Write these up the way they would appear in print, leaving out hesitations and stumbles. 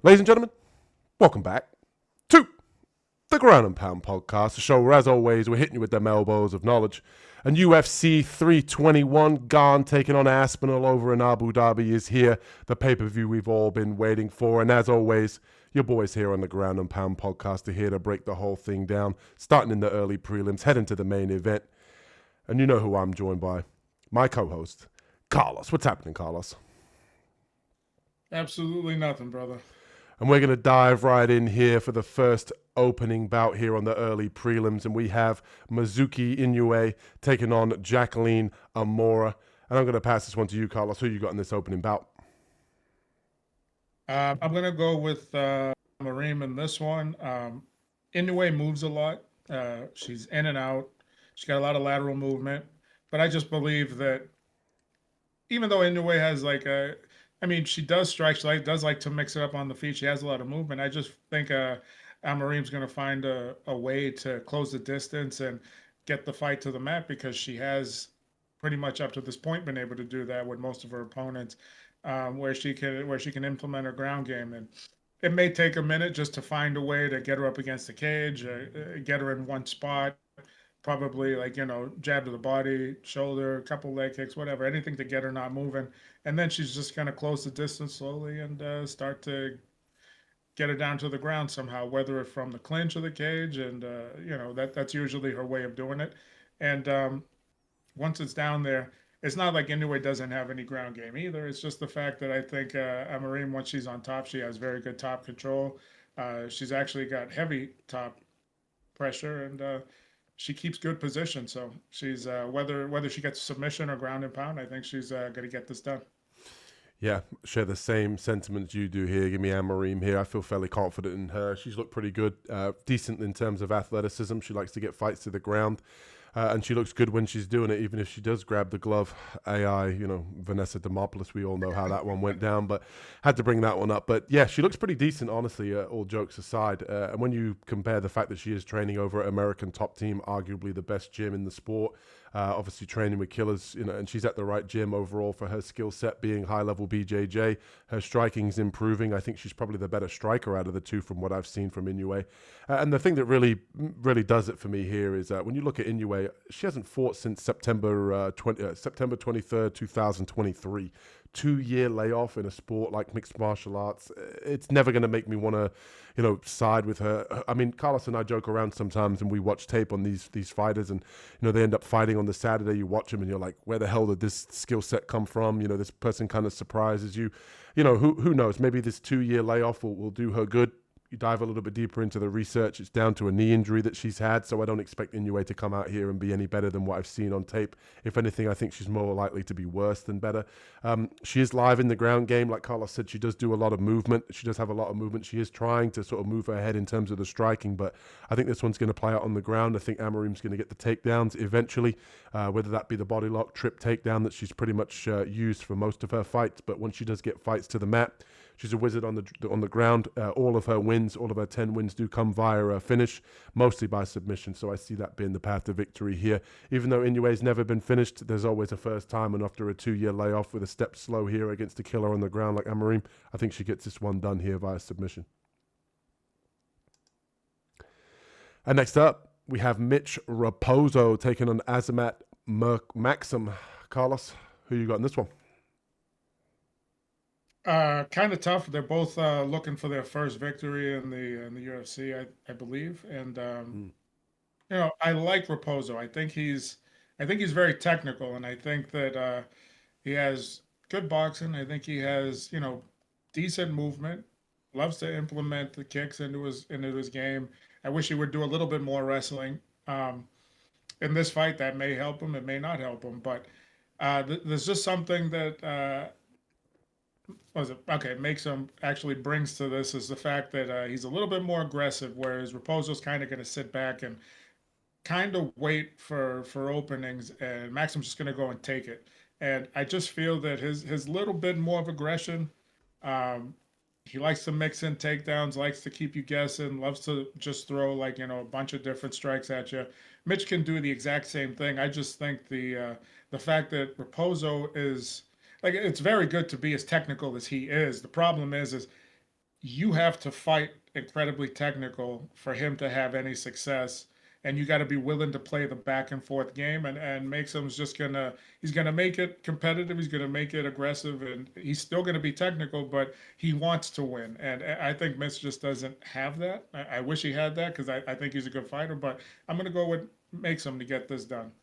Ladies and gentlemen, welcome back to the Ground and Pound podcast, the show where, as always, we're hitting you with them elbows of knowledge. And UFC 321, Gane taking on Aspinall over in Abu Dhabi is here, the pay-per-view we've all been waiting for. And as always, your boys here on the Ground and Pound podcast are here to break the whole thing down, starting in the early prelims, heading to the main event. And you know who I'm joined by, my co-host, Carlos. What's happening, Carlos? Absolutely nothing, brother. And we're going to dive right in here for the first opening bout here on the early prelims. And we have Mizuki Inoue taking on Jaqueline Amorim. And I'm going to pass this one to you, Carlos. Who you got in this opening bout? I'm going to go with Amorim in this one. Inoue moves a lot. She's in and out. She's got a lot of lateral movement. But I just believe that even though Inoue has she does strike. She does like to mix it up on the feet. She has a lot of movement. I just think Amorim's going to find a way to close the distance and get the fight to the mat because she has pretty much up to this point been able to do that with most of her opponents, where she can implement her ground game. And it may take a minute just to find a way to get her up against the cage, get her in one spot. Probably jab to the body, shoulder, a couple leg kicks, whatever, anything to get her not moving, and then she's just gonna close the distance slowly and start to get her down to the ground somehow, whether it's from the clinch or the cage, and that's usually her way of doing it. And once it's down there, it's not like Inoue doesn't have any ground game either. It's just the fact that I think Amorim, once she's on top, she has very good top control. She's actually got heavy top pressure, and she keeps good position. So she's whether she gets submission or ground and pound, I think she's going to get this done. Yeah, share the same sentiments you do here. Give me Amorim here. I feel fairly confident in her. She's looked pretty good, decent in terms of athleticism. She likes to get fights to the ground. And she looks good when she's doing it, even if she does grab the glove. AI, Vanessa Demopoulos, we all know how that one went down, but had to bring that one up. But yeah, she looks pretty decent, honestly, all jokes aside. And when you compare the fact that she is training over at American Top Team, arguably the best gym in the sport, obviously training with killers, and she's at the right gym overall for her skill set being high level BJJ. Her striking's improving. I think she's probably the better striker out of the two from what I've seen from Inoue. And the thing that really does it for me here is when you look at Inoue, she hasn't fought since September 23rd, 2023. 2-year layoff in a sport like mixed martial arts. It's never going to make me want to, side with her. I mean, Carlos and I joke around sometimes, and we watch tape on these fighters, and they end up fighting on the Saturday. You watch them, and you're like, where the hell did this skill set come from? This person kind of surprises you. Who knows? Maybe this 2-year layoff will do her good. You dive a little bit deeper into the research, it's down to a knee injury that she's had, so I don't expect Inoue to come out here and be any better than what I've seen on tape. If anything, I think she's more likely to be worse than better. She is live in the ground game. Like Carlos said, she does do a lot of movement. She does have a lot of movement. She is trying to sort of move her head in terms of the striking, but I think this one's going to play out on the ground. I think Amorim's going to get the takedowns eventually, whether that be the body lock, trip takedown that she's pretty much used for most of her fights, but when she does get fights to the mat, she's a wizard on the ground. All of her wins, all of her 10 wins do come via a finish, mostly by submission. So I see that being the path to victory here. Even though Inoue's never been finished, there's always a first time. And after a 2-year layoff with a step slow here against a killer on the ground like Amorim, I think she gets this one done here via submission. And next up, we have Mitch Raposo taking on Azat Maksum. Carlos, who you got in this one? Kind of tough. They're both looking for their first victory in the UFC, I believe. And Mm. I like Raposo. I think he's very technical, and I think that he has good boxing. I think he has decent movement. Loves to implement the kicks into his game. I wish he would do a little bit more wrestling. Um, in this fight, that may help him. It may not help him, but there's just something that was it okay makes him actually brings to this is the fact that he's a little bit more aggressive, whereas Raposo's kind of going to sit back and kind of wait for openings, and Maxim's just going to go and take it. And I just feel that his little bit more of aggression. Um, he likes to mix in takedowns, likes to keep you guessing, loves to just throw a bunch of different strikes at you. Mitch can do the exact same thing. I just think the fact that Raposo is it's very good to be as technical as he is. The problem is you have to fight incredibly technical for him to have any success. And you got to be willing to play the back and forth game. And Maksum's just he's gonna make it competitive. He's gonna make it aggressive, and he's still gonna be technical, but he wants to win. And I think Mitch just doesn't have that. I wish he had that because I think he's a good fighter. But I'm gonna go with Maksum to get this done.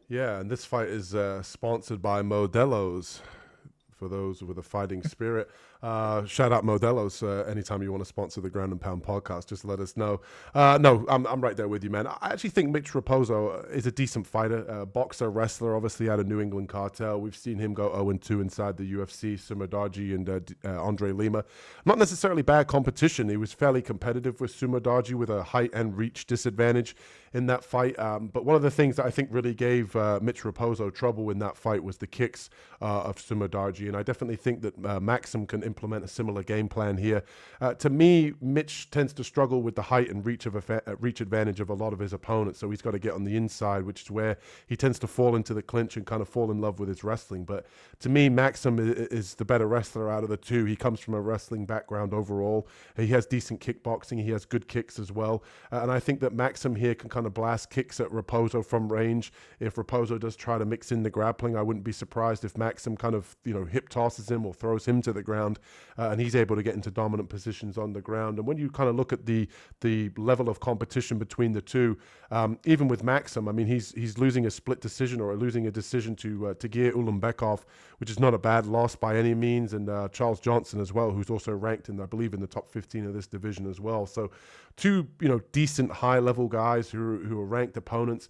Yeah, and this fight is sponsored by Modelo's. For those with a fighting spirit, shout out Modelo's. Anytime you want to sponsor the Ground and Pound podcast, just let us know. No, I'm right there with you, man. I actually think Mitch Raposo is a decent fighter, boxer, wrestler, obviously out of New England cartel. We've seen him go 0-2 inside the UFC, Sumodaji and Andre Lima. Not necessarily bad competition. He was fairly competitive with Sumodaji with a height and reach disadvantage in that fight. But one of the things that I think really gave Mitch Raposo trouble in that fight was the kicks of Sumodaji. And I definitely think that Maksum can implement a similar game plan here. To me, Mitch tends to struggle with the height and reach advantage of a lot of his opponents. So he's got to get on the inside, which is where he tends to fall into the clinch and kind of fall in love with his wrestling. But to me, Maksum is the better wrestler out of the two. He comes from a wrestling background overall. He has decent kickboxing. He has good kicks as well. And I think that Maksum here can kind of blast kicks at Raposo from range. If Raposo does try to mix in the grappling, I wouldn't be surprised if Maksum kind of, hip tosses him or throws him to the ground, and he's able to get into dominant positions on the ground. And when you kind of look at the level of competition between the two, even with Maksum, I mean, he's losing a split decision or losing a decision to Tagir Ulanbekov, which is not a bad loss by any means, and Charles Johnson as well, who's also ranked in, I believe, in the top 15 of this division as well. So two, decent high-level guys who are ranked opponents.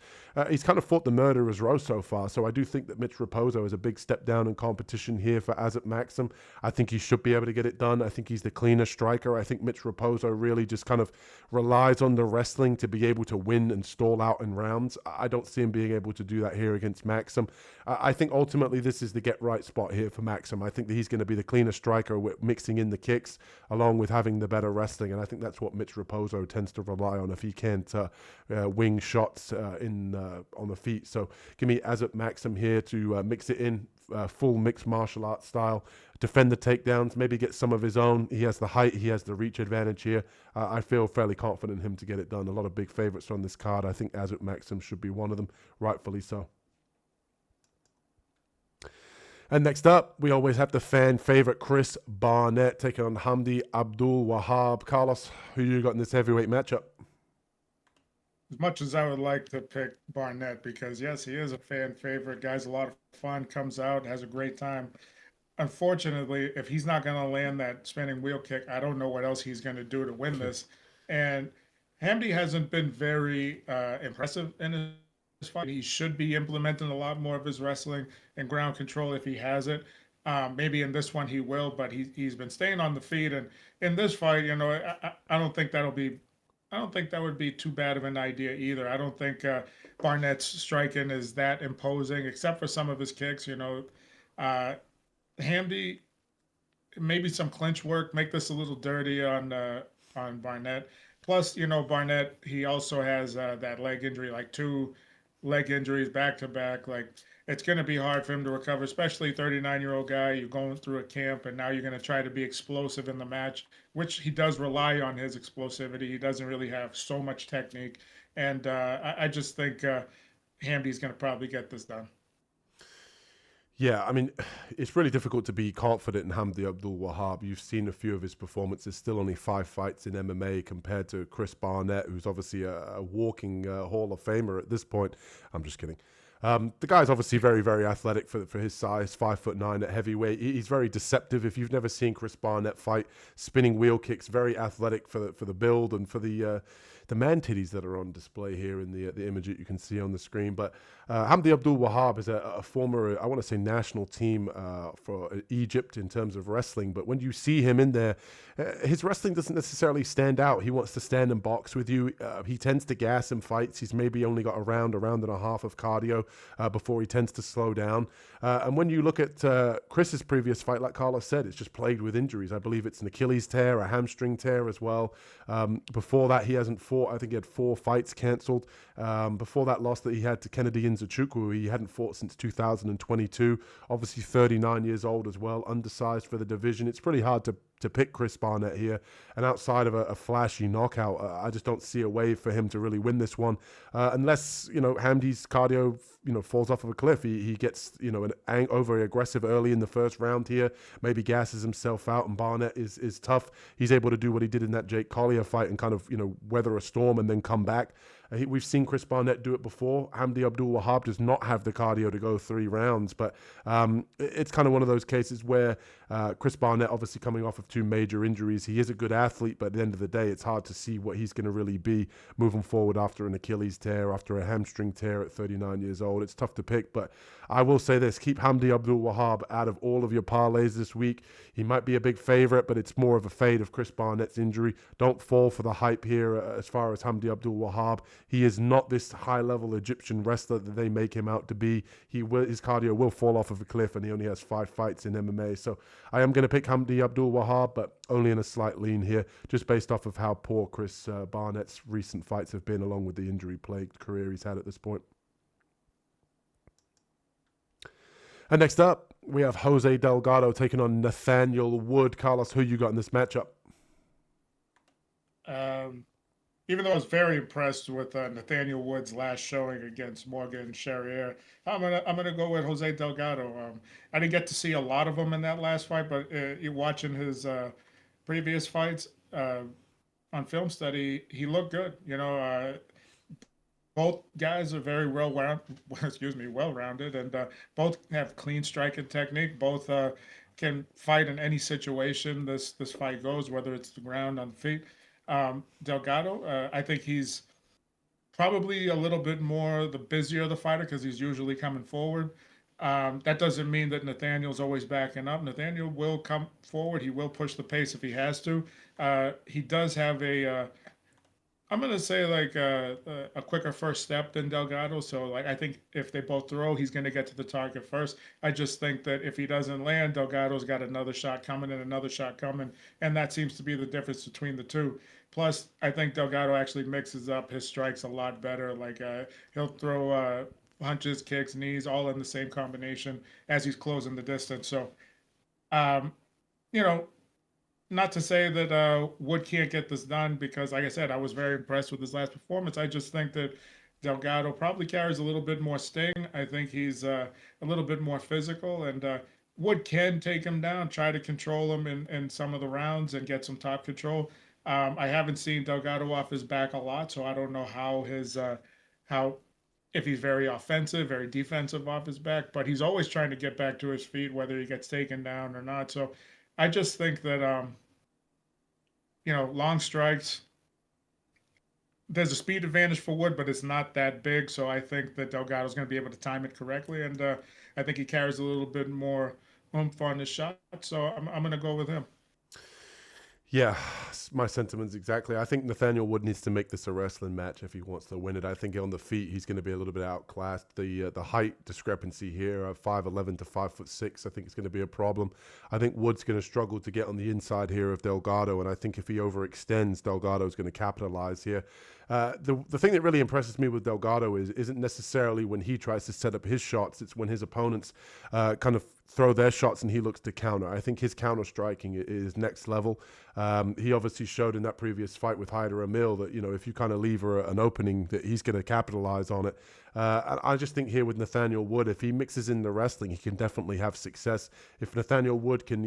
He's kind of fought the murderer's row so far, so I do think that Mitch Raposo is a big step down in competition here for Azat Maksum. I think he should be able to get it done. I think he's the cleaner striker. I think Mitch Raposo really just kind of relies on the wrestling to be able to win and stall out in rounds. I don't see him being able to do that here against Maksum. I think ultimately this is the get-right spot here for Maksum. I think that he's going to be the cleaner striker with mixing in the kicks along with having the better wrestling, and I think that's what Mitch Raposo tends to rely on if he can't wing shots on the feet. So give me Azat Maksum here to mix it in, full mixed martial arts style, defend the takedowns, maybe get some of his own. He has the height, he has the reach advantage here. I feel fairly confident in him to get it done. A lot of big favorites on this card. I think Azat Maksum should be one of them, rightfully so. And next up, we always have the fan favorite Chris Barnett taking on Hamdy Abdelwahab. Carlos, who you got in this heavyweight matchup? As much as I would like to pick Barnett, because yes, he is a fan favorite. Guy's a lot of fun, comes out, has a great time. Unfortunately, if he's not going to land that spinning wheel kick, I don't know what else he's going to do to win this. And Hamdy hasn't been very impressive in his fight. He should be implementing a lot more of his wrestling and ground control if he has it. Maybe in this one he will, but he's been staying on the feet. And in this fight, I don't think that would be too bad of an idea either. I don't think Barnett's striking is that imposing, except for some of his kicks. Hamdy, maybe some clinch work, make this a little dirty on Barnett. Plus, Barnett, he also has that leg injury, like 2 leg injuries back to back. Like, it's going to be hard for him to recover, especially 39-year-old guy. You're going through a camp, and now you're going to try to be explosive in the match, which he does rely on his explosivity. He doesn't really have so much technique. And I just think Hamdy's going to probably get this done. Yeah, I mean, it's really difficult to be confident in Hamdy Abdelwahab. You've seen a few of his performances, still only 5 fights in MMA compared to Chris Barnett, who's obviously a walking Hall of Famer at this point. I'm just kidding. The guy's obviously very, very athletic for his size, 5'9" at heavyweight. He's very deceptive. If you've never seen Chris Barnett fight, spinning wheel kicks, very athletic for the build and for the man titties that are on display here in the image that you can see on the screen. But Hamdy Abdelwahab is a former, I want to say, national team for Egypt in terms of wrestling. But when you see him in there, his wrestling doesn't necessarily stand out. He wants to stand and box with you. He tends to gas in fights. He's maybe only got a round and a half of cardio before he tends to slow down. And when you look at Chris's previous fight, like Carlos said, it's just plagued with injuries. I believe it's an Achilles tear, a hamstring tear as well. Before that, he hasn't fought. I think he had 4 fights cancelled. Before that loss that he had to Kennedy Nzechukwu, he hadn't fought since 2022. Obviously 39 years old as well, undersized for the division. It's pretty hard to to pick Chris Barnett here. And outside of a flashy knockout, I just don't see a way for him to really win this one. Unless, Hamdy's cardio, falls off of a cliff. He gets, an over aggressive early in the first round here, maybe gasses himself out, and Barnett is tough. He's able to do what he did in that Jake Collier fight and kind of, weather a storm and then come back. We've seen Chris Barnett do it before. Hamdy Abdul-Wahab does not have the cardio to go 3 rounds, but it's kind of one of those cases where Chris Barnett, obviously coming off of 2 major injuries, he is a good athlete, but at the end of the day, it's hard to see what he's going to really be moving forward after an Achilles tear, after a hamstring tear at 39 years old. It's tough to pick, but I will say this, keep Hamdy Abdul-Wahab out of all of your parlays this week. He might be a big favorite, but it's more of a fade of Chris Barnett's injury. Don't fall for the hype here as far as Hamdy Abdul-Wahab. He is not this high-level Egyptian wrestler that they make him out to be. His cardio will fall off of a cliff, and he only has 5 fights in MMA. So I am going to pick Hamdy Abdul-Wahab, but only in a slight lean here, just based off of how poor Chris Barnett's recent fights have been, along with the injury-plagued career he's had at this point. And next up, we have Jose Delgado taking on Nathaniel Wood. Carlos, who you got in this matchup? Even though I was very impressed with Nathaniel Wood's last showing against Morgan Charrier, I'm gonna go with Jose Delgado. I didn't get to see a lot of him in that last fight, but watching his previous fights on film study, he looked good. Both guys are very well-rounded, and both have clean striking technique. Both can fight in any situation this fight goes, whether it's the ground, on the feet. Delgado, I think he's probably a little bit more the busier of the fighter because he's usually coming forward. That doesn't mean that Nathaniel's always backing up. Nathaniel will come forward. He will push the pace if he has to. He does have I'm going to say a quicker first step than Delgado. So I think if they both throw, he's going to get to the target first. I just think that if he doesn't land, Delgado's got another shot coming and another shot coming. And that seems to be the difference between the two. Plus, I think Delgado actually mixes up his strikes a lot better. He'll throw punches, kicks, knees, all in the same combination as he's closing the distance. So, not to say that Wood can't get this done because, like I said, I was very impressed with his last performance. I just think that Delgado probably carries a little bit more sting. I think he's a little bit more physical, and Wood can take him down, try to control him in some of the rounds and get some top control. I haven't seen Delgado off his back a lot, so I don't know if he's very offensive, very defensive off his back, but he's always trying to get back to his feet, whether he gets taken down or not. So I just think that, long strikes, there's a speed advantage for Wood, but it's not that big. So I think that Delgado's going to be able to time it correctly. And I think he carries a little bit more oomph on his shot. So I'm going to go with him. Yeah, my sentiments exactly. I think Nathaniel Wood needs to make this a wrestling match if he wants to win it. I think on the feet he's going to be a little bit outclassed. The height discrepancy here of 5'11" to 5'6", I think is going to be a problem. I think Wood's going to struggle to get on the inside here of Delgado, and I think if he overextends, Delgado's going to capitalize here. The thing that really impresses me with Delgado isn't necessarily when he tries to set up his shots. It's when his opponents kind of throw their shots and he looks to counter. I think his counter striking is next level. He obviously showed in that previous fight with Hyder Emil that, if you kind of leave an opening, that he's going to capitalize on it. And I just think here with Nathaniel Wood, if he mixes in the wrestling, he can definitely have success. If Nathaniel Wood can,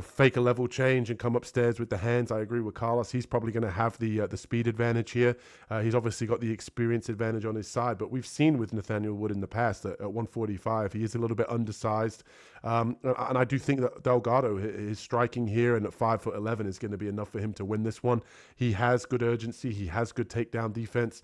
fake a level change and come upstairs with the hands, I agree with Carlos. He's probably going to have the speed advantage here. He's obviously got the experience advantage on his side, but we've seen with Nathaniel Wood in the past that at 145, he is a little bit undersized. And I do think that Delgado, his striking here and at 5'11" is going to be enough for him to win this one. He has good urgency. He has good takedown defense.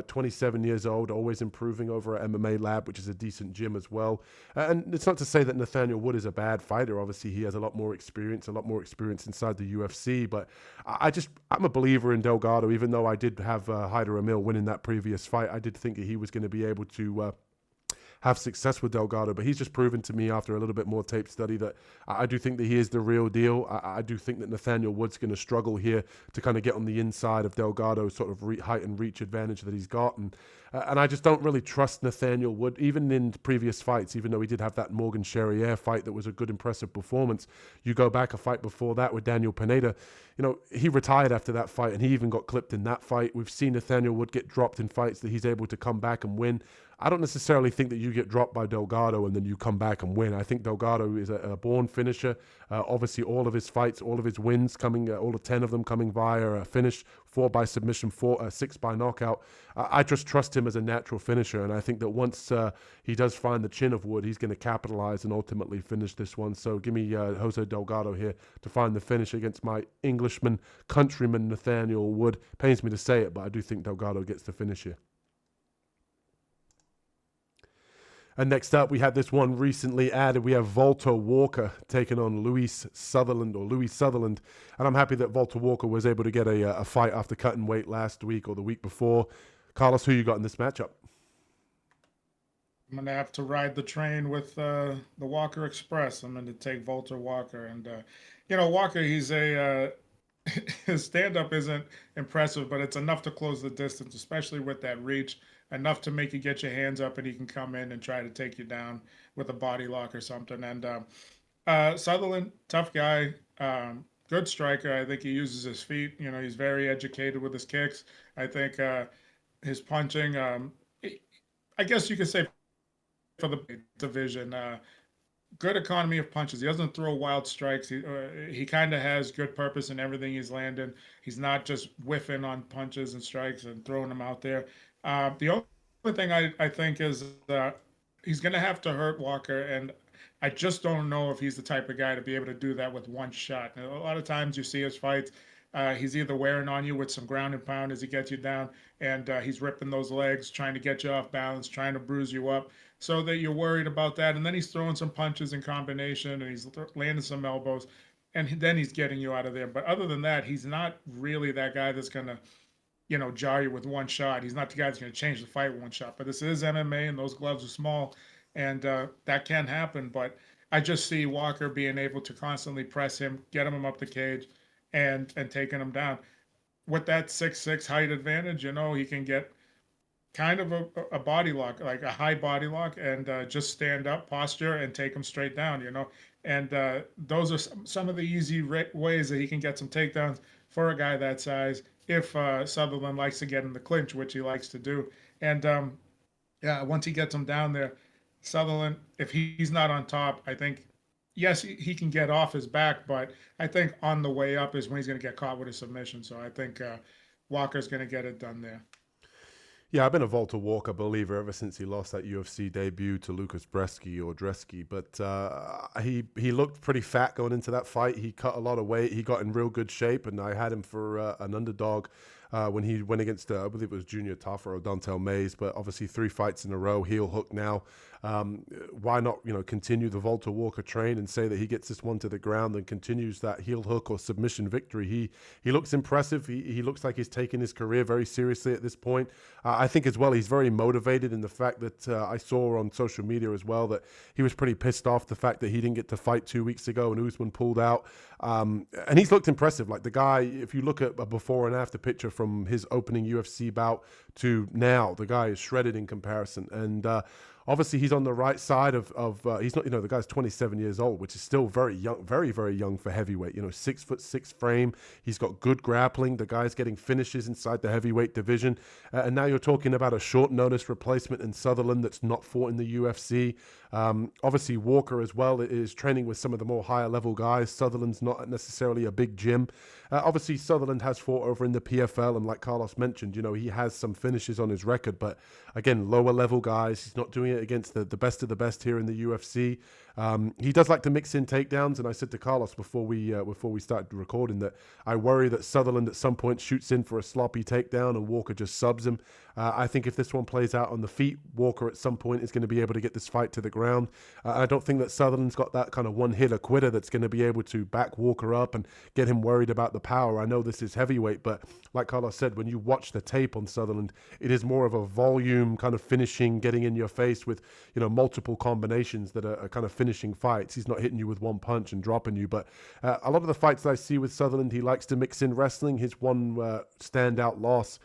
27 years old, always improving over at MMA Lab, which is a decent gym as well. And it's not to say that Nathaniel Wood is a bad fighter. Obviously, he has a lot more experience inside the UFC. But I'm a believer in Delgado, even though I did have Hyder Emil winning that previous fight. I did think that he was going to be able to have success with Delgado, but he's just proven to me after a little bit more tape study that I do think that he is the real deal. I do think that Nathaniel Wood's going to struggle here to kind of get on the inside of Delgado's sort of height and reach advantage that he's got. And I just don't really trust Nathaniel Wood, even in previous fights, even though he did have that Morgan Charrier fight that was a good, impressive performance. You go back a fight before that with Daniel Pineda, he retired after that fight, and he even got clipped in that fight. We've seen Nathaniel Wood get dropped in fights that he's able to come back and win. I don't necessarily think that you get dropped by Delgado and then you come back and win. I think Delgado is a born finisher. Obviously, all of his fights, all of his wins coming, all the 10 of them coming via a finish, 4 by submission, 6 by knockout. I just trust him as a natural finisher, and I think that once he does find the chin of Wood, he's going to capitalize and ultimately finish this one. So give me Jose Delgado here to find the finish against my Englishman, countryman Nathaniel Wood. Pains me to say it, but I do think Delgado gets the finish here. And next up, we had this one recently added. We have Valter Walker taking on Louie Sutherland. And I'm happy that Valter Walker was able to get a fight after cutting weight last week or the week before. Carlos, who you got in this matchup? I'm going to have to ride the train with the Walker Express. I'm going to take Valter Walker. And, Walker, he's his stand-up isn't impressive, but it's enough to close the distance, especially with that reach. Enough to make you get your hands up and he can come in and try to take you down with a body lock or something. And Sutherland, tough guy, good striker. I think he uses his feet. He's very educated with his kicks. I think his punching, I guess you could say for the division, good economy of punches. He doesn't throw wild strikes. He kind of has good purpose in everything he's landing. He's not just whiffing on punches and strikes and throwing them out there. The only thing I think is that he's going to have to hurt Walker, and I just don't know if he's the type of guy to be able to do that with one shot. And a lot of times you see his fights, he's either wearing on you with some ground and pound as he gets you down, and he's ripping those legs, trying to get you off balance, trying to bruise you up, so that you're worried about that. And then he's throwing some punches in combination, and he's landing some elbows, and then he's getting you out of there. But other than that, he's not really that guy that's going to jar you with one shot. He's not the guy that's going to change the fight with one shot. But this is MMA, and those gloves are small, and that can happen. But I just see Walker being able to constantly press him, get him up the cage, and taking him down. With that 6'6" height advantage, he can get kind of a body lock, like a high body lock, and just stand up, posture, and take him straight down, And those are some of the easy ways that he can get some takedowns for a guy that size, if Sutherland likes to get in the clinch, which he likes to do. And once he gets him down there, Sutherland, if he's not on top, I think, yes, he can get off his back, but I think on the way up is when he's going to get caught with a submission. So I think Walker's going to get it done there. Yeah, I've been a Valter Walker believer ever since he lost that UFC debut to Lucas Dresky. But he looked pretty fat going into that fight. He cut a lot of weight. He got in real good shape, and I had him for an underdog when he went against, I believe it was Junior Taffa or Dontel Mays, but obviously 3 fights in a row, heel hook now. Why not, continue the Valter Walker train and say that he gets this one to the ground and continues that heel hook or submission victory? He looks impressive. He looks like he's taking his career very seriously at this point. I think as well he's very motivated in the fact that I saw on social media as well that he was pretty pissed off the fact that he didn't get to fight 2 weeks ago and Usman pulled out. And he's looked impressive. Like the guy, if you look at a before and after picture from his opening UFC bout to now, the guy is shredded in comparison. And obviously, he's on the right side of he's not, the guy's 27 years old, which is still very young, very, very young for heavyweight. 6'6" frame. He's got good grappling. The guy's getting finishes inside the heavyweight division. And now you're talking about a short notice replacement in Sutherland that's not fought in the UFC. Obviously, Walker as well is training with some of the more higher level guys. Sutherland's not necessarily a big gym. Obviously, Sutherland has fought over in the PFL, and like Carlos mentioned, he has some finishes on his record. But again, lower level guys. He's not doing it against the best of the best here in the UFC. He does like to mix in takedowns, and I said to Carlos before we started recording that I worry that Sutherland at some point shoots in for a sloppy takedown and Walker just subs him. I think if this one plays out on the feet, Walker at some point is going to be able to get this fight to the ground. I don't think that Sutherland's got that kind of one-hitter quitter that's going to be able to back Walker up and get him worried about the power. I know this is heavyweight, but like Carlos said, when you watch the tape on Sutherland, it is more of a volume kind of finishing, getting in your face with, you know, multiple combinations that are kind of finishing fights. He's not hitting you with one punch and dropping you, but a lot of the fights that I see with Sutherland, he likes to mix in wrestling. His one standout loss,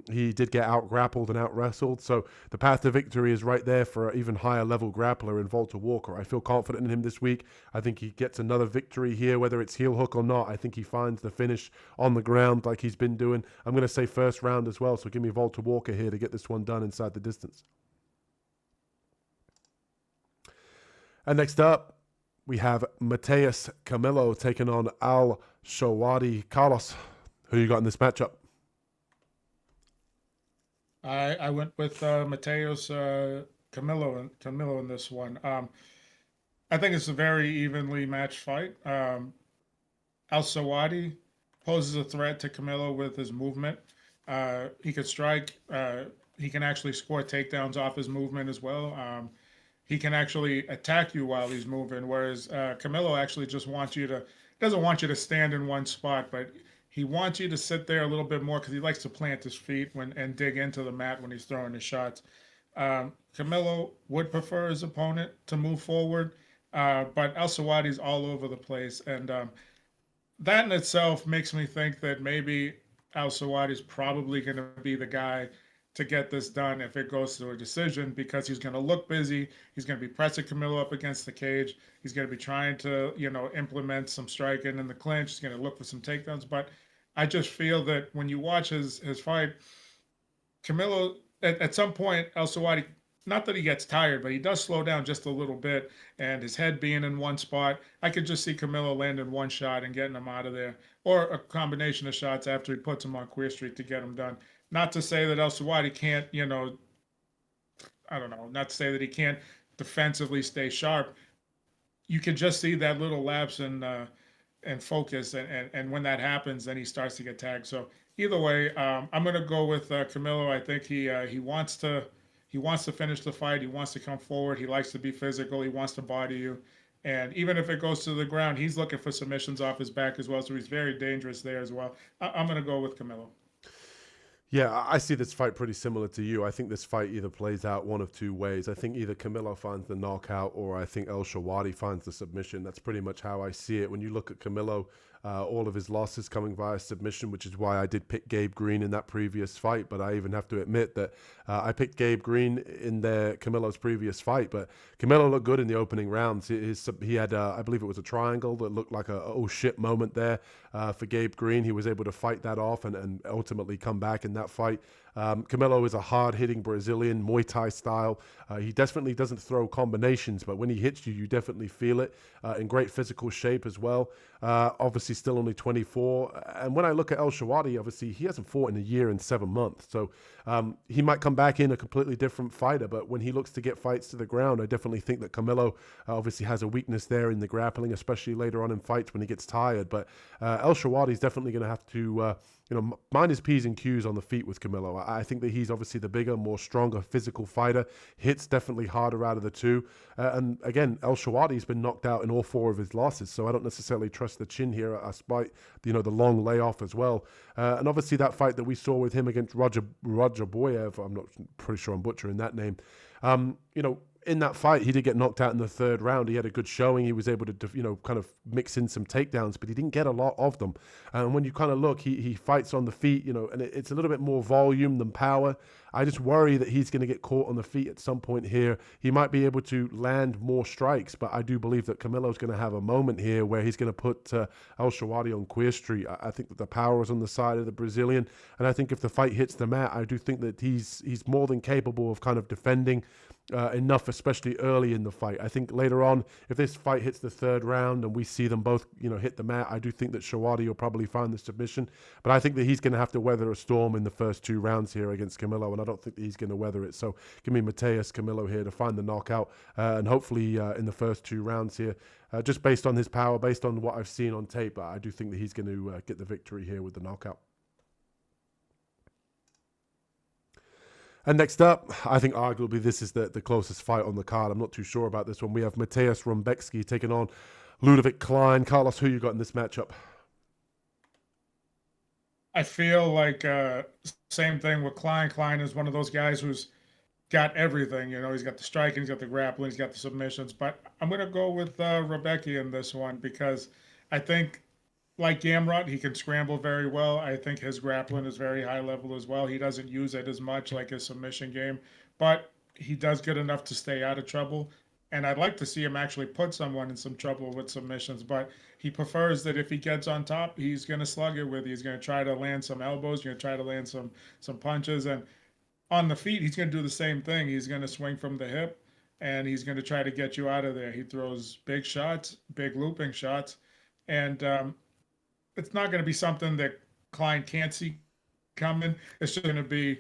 he did get out-grappled and out-wrestled, so the path to victory is right there for an even higher-level grappler in Valter Walker. I feel confident in him this week. I think he gets another victory here, whether it's heel hook or not. I think he finds the finish on the ground like he's been doing. I'm going to say first round as well, so give me Valter Walker here to get this one done inside the distance. And next up, we have Matheus Camilo taking on Al-Selwady. Carlos, who you got in this matchup? I went with Matheus Camilo in this one. I think it's a very evenly matched fight. Al-Selwady poses a threat to Camilo with his movement. He could strike. He can actually score takedowns off his movement as well. He can actually attack you while he's moving, whereas Camilo actually just doesn't want you to stand in one spot, but he wants you to sit there a little bit more because he likes to plant his feet and dig into the mat when he's throwing his shots. Camilo would prefer his opponent to move forward, but Al-Selwady's all over the place, and that in itself makes me think that maybe Al-Selwady's probably going to be the guy to get this done if it goes to a decision, because he's going to look busy. He's going to be pressing Camilo up against the cage. He's going to be trying to, implement some striking in the clinch. He's going to look for some takedowns. But I just feel that when you watch his fight, Camilo, at some point, Al-Selwady, not that he gets tired, but he does slow down just a little bit, and his head being in one spot, I could just see Camilo landing one shot and getting him out of there, or a combination of shots after he puts him on Queer Street to get him done. Not to say that Al-Selwady can't, I don't know, not to say that he can't defensively stay sharp. You can just see that little lapse in focus, and when that happens, then he starts to get tagged. So either way, I'm going to go with Camilo. I think he wants to finish the fight. He wants to come forward. He likes to be physical. He wants to body you. And even if it goes to the ground, he's looking for submissions off his back as well. So he's very dangerous there as well. I'm going to go with Camilo. Yeah, I see this fight pretty similar to you. I think this fight either plays out one of two ways. I think either Camilo finds the knockout or I think Al-Selwady finds the submission. That's pretty much how I see it. When you look at Camilo, all of his losses coming via submission, which is why I did pick Gabe Green in that previous fight. But I even have to admit that I picked Gabe Green in Camilo's previous fight. But Camilo looked good in the opening rounds. He had, I believe it was a triangle that looked like a oh shit moment there for Gabe Green. He was able to fight that off and ultimately come back in that fight. Camilo is a hard-hitting Brazilian, Muay Thai style. He definitely doesn't throw combinations, but when he hits you, you definitely feel it. In great physical shape as well. Obviously, still only 24. And when I look at Al-Selwady, obviously, he hasn't fought in a year and 7 months. So he might come back in a completely different fighter, but when he looks to get fights to the ground, I definitely think that Camilo obviously has a weakness there in the grappling, especially later on in fights when he gets tired. But Al-Selwady is definitely going to have to mind his P's and Q's on the feet with Camilo. I think that he's obviously the bigger, more stronger physical fighter. Hits definitely harder out of the two. And again, Al-Selwady's been knocked out in all 4 of his losses, so I don't necessarily trust the chin here, despite the long layoff as well. And obviously that fight that we saw with him against Roger Boyev, I'm not pretty sure I'm butchering that name. In that fight, he did get knocked out in the 3rd round. He had a good showing. He was able to, kind of mix in some takedowns, but he didn't get a lot of them. And when you kind of look, he fights on the feet, and it's a little bit more volume than power. I just worry that he's going to get caught on the feet at some point here. He might be able to land more strikes, but I do believe that Camilo's going to have a moment here where he's going to put Al-Selwady on Queer Street. I think that the power is on the side of the Brazilian, and I think if the fight hits the mat, I do think that he's more than capable of kind of defending enough, especially early in the fight. I think later on, if this fight hits the 3rd round and we see them both, hit the mat, I do think that Selwady will probably find the submission. But I think that he's going to have to weather a storm in the first 2 rounds here against Camilo, and I don't think that he's going to weather it. So give me Matheus Camilo here to find the knockout, and hopefully in the first 2 rounds here, just based on his power, based on what I've seen on tape, I do think that he's going to get the victory here with the knockout. And next up, I think arguably this is the closest fight on the card. I'm not too sure about this one. We have Matheus Rebecki taking on Ludovit Klein. Carlos, who you got in this matchup? I feel like same thing with Klein. Klein is one of those guys who's got everything. You know, he's got the striking, he's got the grappling, he's got the submissions. But I'm going to go with Rebecki in this one because I think, like Gamrot, he can scramble very well. I think his grappling is very high level as well. He doesn't use it as much like his submission game, but he does good enough to stay out of trouble. And I'd like to see him actually put someone in some trouble with submissions, but he prefers that if he gets on top, he's going to slug it with you. He's going to try to land some elbows. He's going to try to land some punches, and on the feet, he's going to do the same thing. He's going to swing from the hip, and he's going to try to get you out of there. He throws big shots, big looping shots, and it's not going to be something that Klein can't see coming. It's just going to be,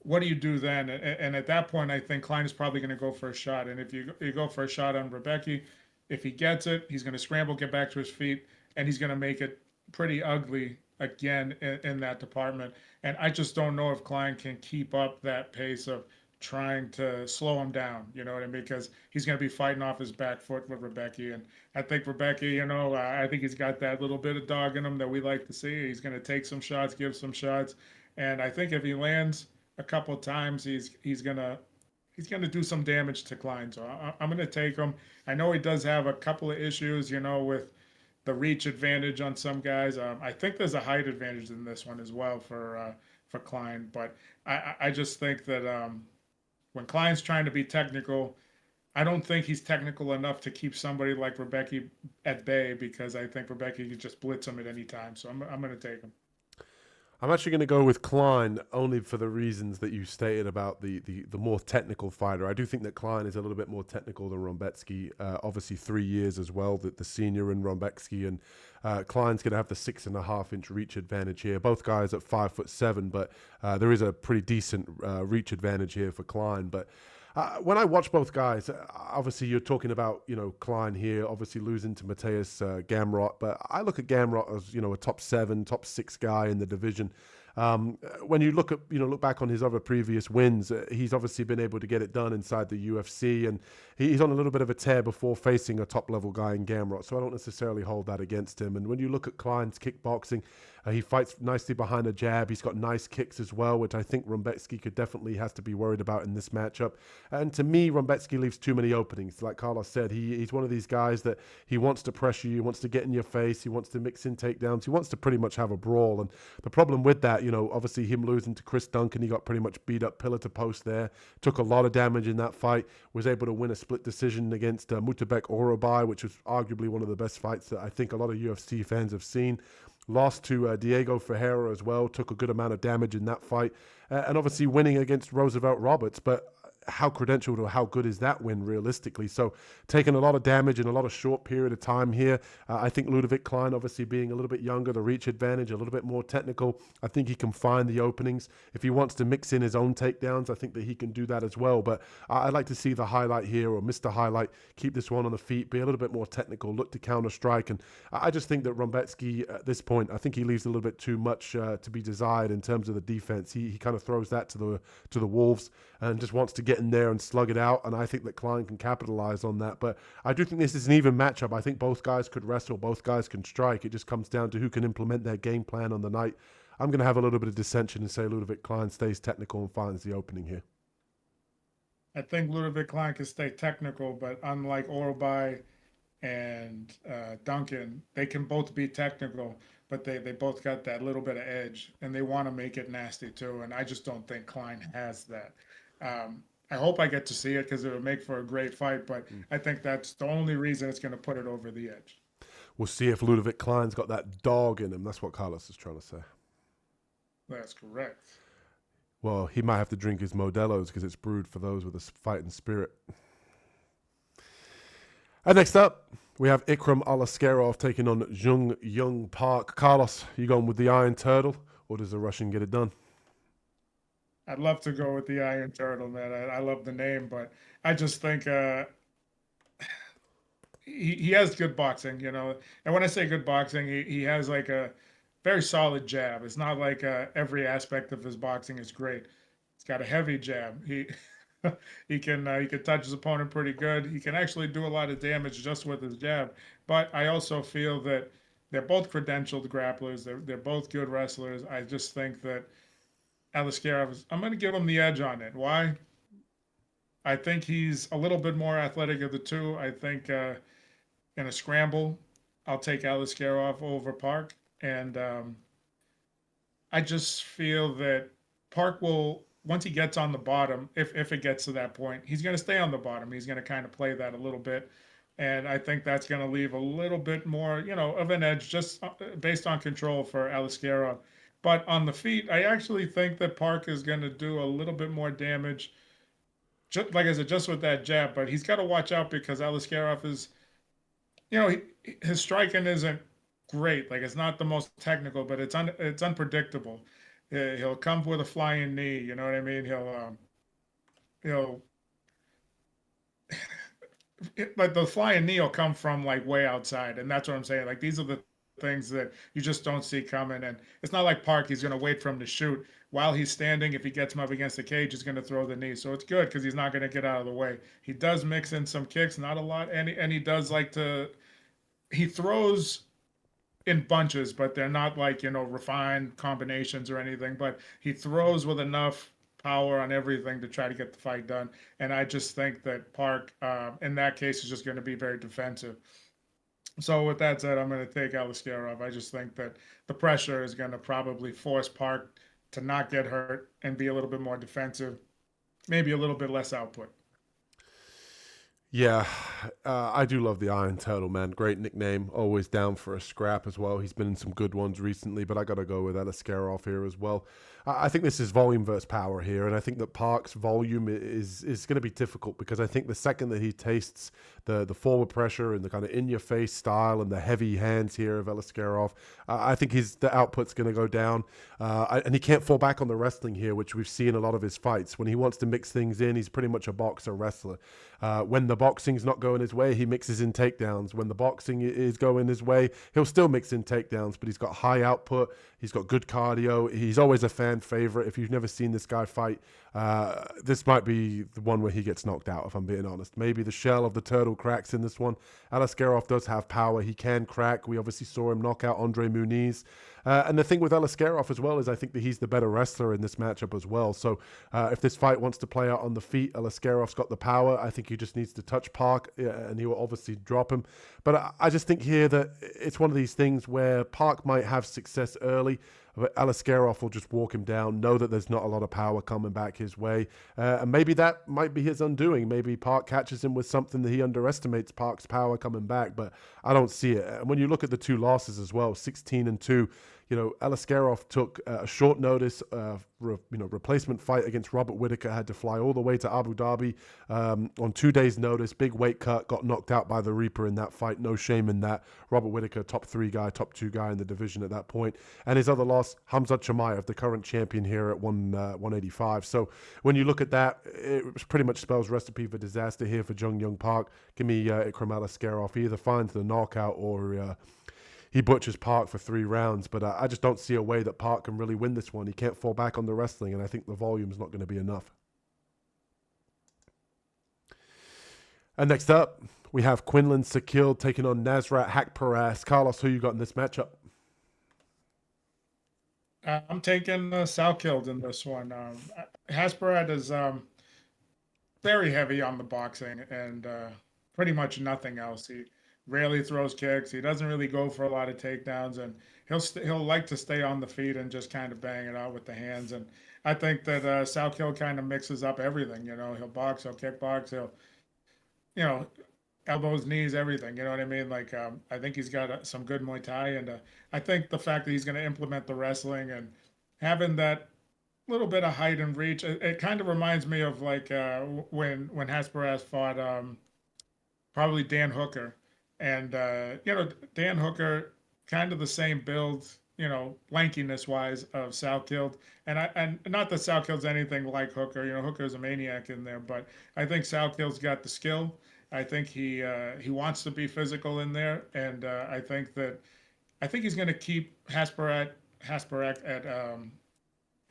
what do you do then? And at that point, I think Klein is probably going to go for a shot. And if you go for a shot on Rebecki, if he gets it, he's going to scramble, get back to his feet, and he's going to make it pretty ugly again in that department. And I just don't know if Klein can keep up that pace of trying to slow him down. You know what I mean? Because he's going to be fighting off his back foot with Rebecki. And I think Rebecki, I think he's got that little bit of dog in him that we like to see. He's going to take some shots, give some shots. And I think if he lands a couple of times, he's gonna do some damage to Klein. So I'm gonna take him. I know he does have a couple of issues, with the reach advantage on some guys. I think there's a height advantage in this one as well for Klein. But I just think that when Klein's trying to be technical, I don't think he's technical enough to keep somebody like Rebecki at bay because I think Rebecki could just blitz him at any time. So I'm going to take him. I'm actually going to go with Klein only for the reasons that you stated about the more technical fighter. I do think that Klein is a little bit more technical than Rebecki. Obviously, 3 years as well, the senior in Rebecki, and Klein's going to have the 6.5-inch reach advantage here. Both guys at 5'7", but there is a pretty decent reach advantage here for Klein. But when I watch both guys, obviously you're talking about, Klein here, obviously losing to Matheus Gamrot, but I look at Gamrot as, a top 7, top 6 guy in the division. When you look back on his other previous wins, he's obviously been able to get it done inside the UFC, and he's on a little bit of a tear before facing a top-level guy in Gamrot, so I don't necessarily hold that against him. And when you look at Klein's kickboxing, he fights nicely behind a jab. He's got nice kicks as well, which I think Rebecki could definitely has to be worried about in this matchup. And to me, Rebecki leaves too many openings. Like Carlos said, he's one of these guys that he wants to pressure you, he wants to get in your face, he wants to mix in takedowns, he wants to pretty much have a brawl. And the problem with that, obviously him losing to Chris Duncan, he got pretty much beat up pillar to post there, took a lot of damage in that fight, was able to win a split decision against Mutabek Orobai, which was arguably one of the best fights that I think a lot of UFC fans have seen. Lost to Diego Ferreira as well, took a good amount of damage in that fight, and obviously winning against Roosevelt Roberts. But how credentialed or how good is that win realistically? So taking a lot of damage in a lot of short period of time here. I think Ludovit Klein, obviously being a little bit younger, the reach advantage, a little bit more technical. I think he can find the openings. If he wants to mix in his own takedowns, I think that he can do that as well. But I'd like to see the highlight here, or Mr. Highlight, keep this one on the feet, be a little bit more technical, look to counter strike. And I just think that Rebecki at this point, I think he leaves a little bit too much to be desired in terms of the defense. He kind of throws that to the wolves and just wants to get in there and slug it out, and I think that Klein can capitalize on that. But I do think this is an even matchup. I think both guys could wrestle, both guys can strike. It just comes down to who can implement their game plan on the night. I'm going to have a little bit of dissension and say Ludovit Klein stays technical and finds the opening here. I think Ludovit Klein can stay technical, but unlike Orobai and Duncan, they can both be technical, but they both got that little bit of edge, and they want to make it nasty too. And I just don't think Klein has that. I hope I get to see it because it would make for a great fight, but I think that's the only reason it's going to put it over the edge. We'll see if Ludovit Klein's got that dog in him. That's what Carlos is trying to say. That's correct. Well, he might have to drink his Modelo's because it's brewed for those with a fighting spirit. And next up, we have Ikram Aliskerov taking on Yong Park. Carlos, you going with the Iron Turtle, or does the Russian get it done? I'd love to go with the Iron Turtle, man. I love the name, but I just think he has good boxing, And when I say good boxing, he has like a very solid jab. It's not like every aspect of his boxing is great, He's got a heavy jab. He can touch his opponent pretty good. He can actually do a lot of damage just with his jab. But I also feel that they're both credentialed grapplers. They're both good wrestlers. I just think that Aliskerov, I'm going to give him the edge on it. Why? I think he's a little bit more athletic of the two. I think in a scramble, I'll take Aliskerov over Park. And I just feel that Park will, once he gets on the bottom, if it gets to that point, he's going to stay on the bottom. He's going to kind of play that a little bit. And I think that's going to leave a little bit more, of an edge just based on control for Aliskerov. But on the feet, I actually think that Park is going to do a little bit more damage, just, like I said, just with that jab. But he's got to watch out because Aliskerov is, his striking isn't great. Like it's not the most technical, but it's unpredictable. He'll come with a flying knee. You know what I mean? He'll but the flying knee will come from like way outside, and that's what I'm saying. Like these are the things that you just don't see coming. And it's not like Park. He's going to wait for him to shoot while he's standing. If he gets him up against the cage, he's going to throw the knee. So it's good because he's not going to get out of the way. He does mix in some kicks, not a lot, and he does like to. He throws in bunches, but they're not like, refined combinations or anything. But he throws with enough power on everything to try to get the fight done. And I just think that Park, in that case, is just going to be very defensive. So with that said, I'm going to take Aliskerov. I just think that the pressure is going to probably force Park to not get hurt and be a little bit more defensive, maybe a little bit less output. Yeah, I do love the Iron Turtle, man. Great nickname. Always down for a scrap as well. He's been in some good ones recently, but I got to go with Aliskerov here as well. I think this is volume versus power here, and I think that Park's volume is going to be difficult because I think the second that he tastes the forward pressure and the kind of in-your-face style and the heavy hands here of Aliskerov, I think the output's going to go down, and he can't fall back on the wrestling here, which we've seen a lot of his fights. When he wants to mix things in, he's pretty much a boxer wrestler. When the boxing's not going his way, he mixes in takedowns. When the boxing is going his way, he'll still mix in takedowns, but he's got high output. He's got good cardio. He's always a fan favorite. If you've never seen this guy fight, this might be the one where he gets knocked out, if I'm being honest. Maybe the shell of the turtle cracks in this one. Aliskerov does have power. He can crack. We obviously saw him knock out Andre Muniz. And the thing with Aliskerov as well is I think that he's the better wrestler in this matchup as well. So if this fight wants to play out on the feet, Aliskerov's got the power. I think he just needs to touch Park, and he will obviously drop him. But I just think here that it's one of these things where Park might have success early, but Aliskerov will just walk him down, know that there's not a lot of power coming back his way. And maybe that might be his undoing. Maybe Park catches him with something that he underestimates Park's power coming back, but I don't see it. And when you look at the two losses as well, 16-2, Aliskerov took a short notice, replacement fight against Robert Whittaker, had to fly all the way to Abu Dhabi on 2 days' notice, big weight cut, got knocked out by the Reaper in that fight. No shame in that. Robert Whittaker, top 3 guy, top 2 guy in the division at that point. And his other loss, Hamzat Chimaev, the current champion here at 185. So when you look at that, it pretty much spells recipe for disaster here for Jung Young Park. Give me Ikram Aliskerov. He either finds the knockout or he butchers Park for 3 rounds, but I just don't see a way that Park can really win this one. He can't fall back on the wrestling, and I think the volume is not going to be enough. And next up, we have Quillan Sakil taking on Nasrat Haqparast. Carlos, who you got in this matchup? I'm taking Salkild in this one. Hasparat is very heavy on the boxing and pretty much nothing else. He rarely throws kicks. He doesn't really go for a lot of takedowns, and he'll like to stay on the feet and just kind of bang it out with the hands. And I think that Salkild kind of mixes up everything. He'll box, he'll kickbox, he'll you know elbows, knees, everything. You know what I mean? Like I think he's got some good Muay Thai, and I think the fact that he's going to implement the wrestling and having that little bit of height and reach, it kind of reminds me of like when Hasparas fought probably Dan Hooker, and Dan Hooker, kind of the same build, lankiness wise of Salkild, and not that Salkild's anything like Hooker. Hooker's a maniac in there, but I think Salkild's got the skill. I think he wants to be physical in there, and I think he's going to keep Hasparat at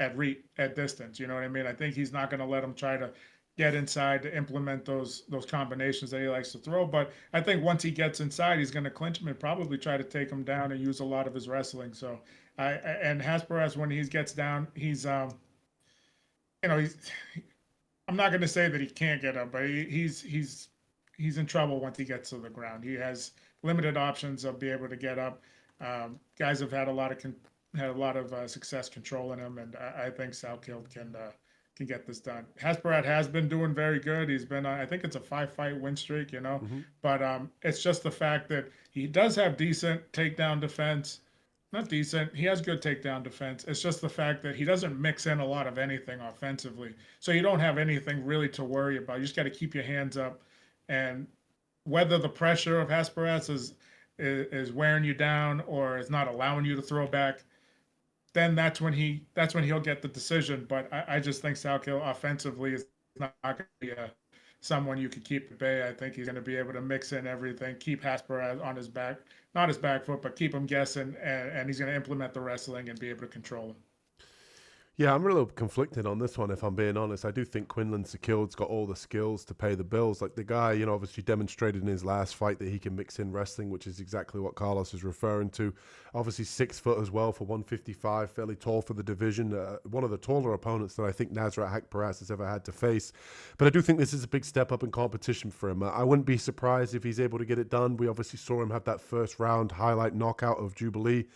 at distance. You know what I mean? I think he's not going to let him try to get inside to implement those combinations that he likes to throw. But I think once he gets inside, he's going to clinch him and probably try to take him down and use a lot of his wrestling. So and Haqparast, when he gets down, he's you know, I'm not going to say that he can't get up, but he's in trouble once he gets to the ground. He has limited options of being able to get up. Guys have had a lot of success controlling him, and I think Salkild can get this done. Haqparast has been doing very good. He's been I think it's a 5-fight win streak, but it's just the fact that he does have decent takedown defense. Not decent. He has good takedown defense. It's just the fact that he doesn't mix in a lot of anything offensively. So you don't have anything really to worry about. You just got to keep your hands up, and whether the pressure of Haqparast is wearing you down or is not allowing you to throw back, then that's when he'll get the decision. But I just think Salkill offensively is not going to be someone you could keep at bay. I think he's going to be able to mix in everything, keep Haqparast on his back, not his back foot, but keep him guessing, and he's going to implement the wrestling and be able to control him. Yeah, I'm a little conflicted on this one, if I'm being honest. I do think Quillan Sakild's got all the skills to pay the bills. Like the guy, obviously demonstrated in his last fight that he can mix in wrestling, which is exactly what Carlos is referring to. Obviously 6 foot as well for 155, fairly tall for the division. One of the taller opponents that I think Nasrat Haqparast has ever had to face. But I do think this is a big step up in competition for him. I wouldn't be surprised if he's able to get it done. We obviously saw him have that first round highlight knockout of Jubilee,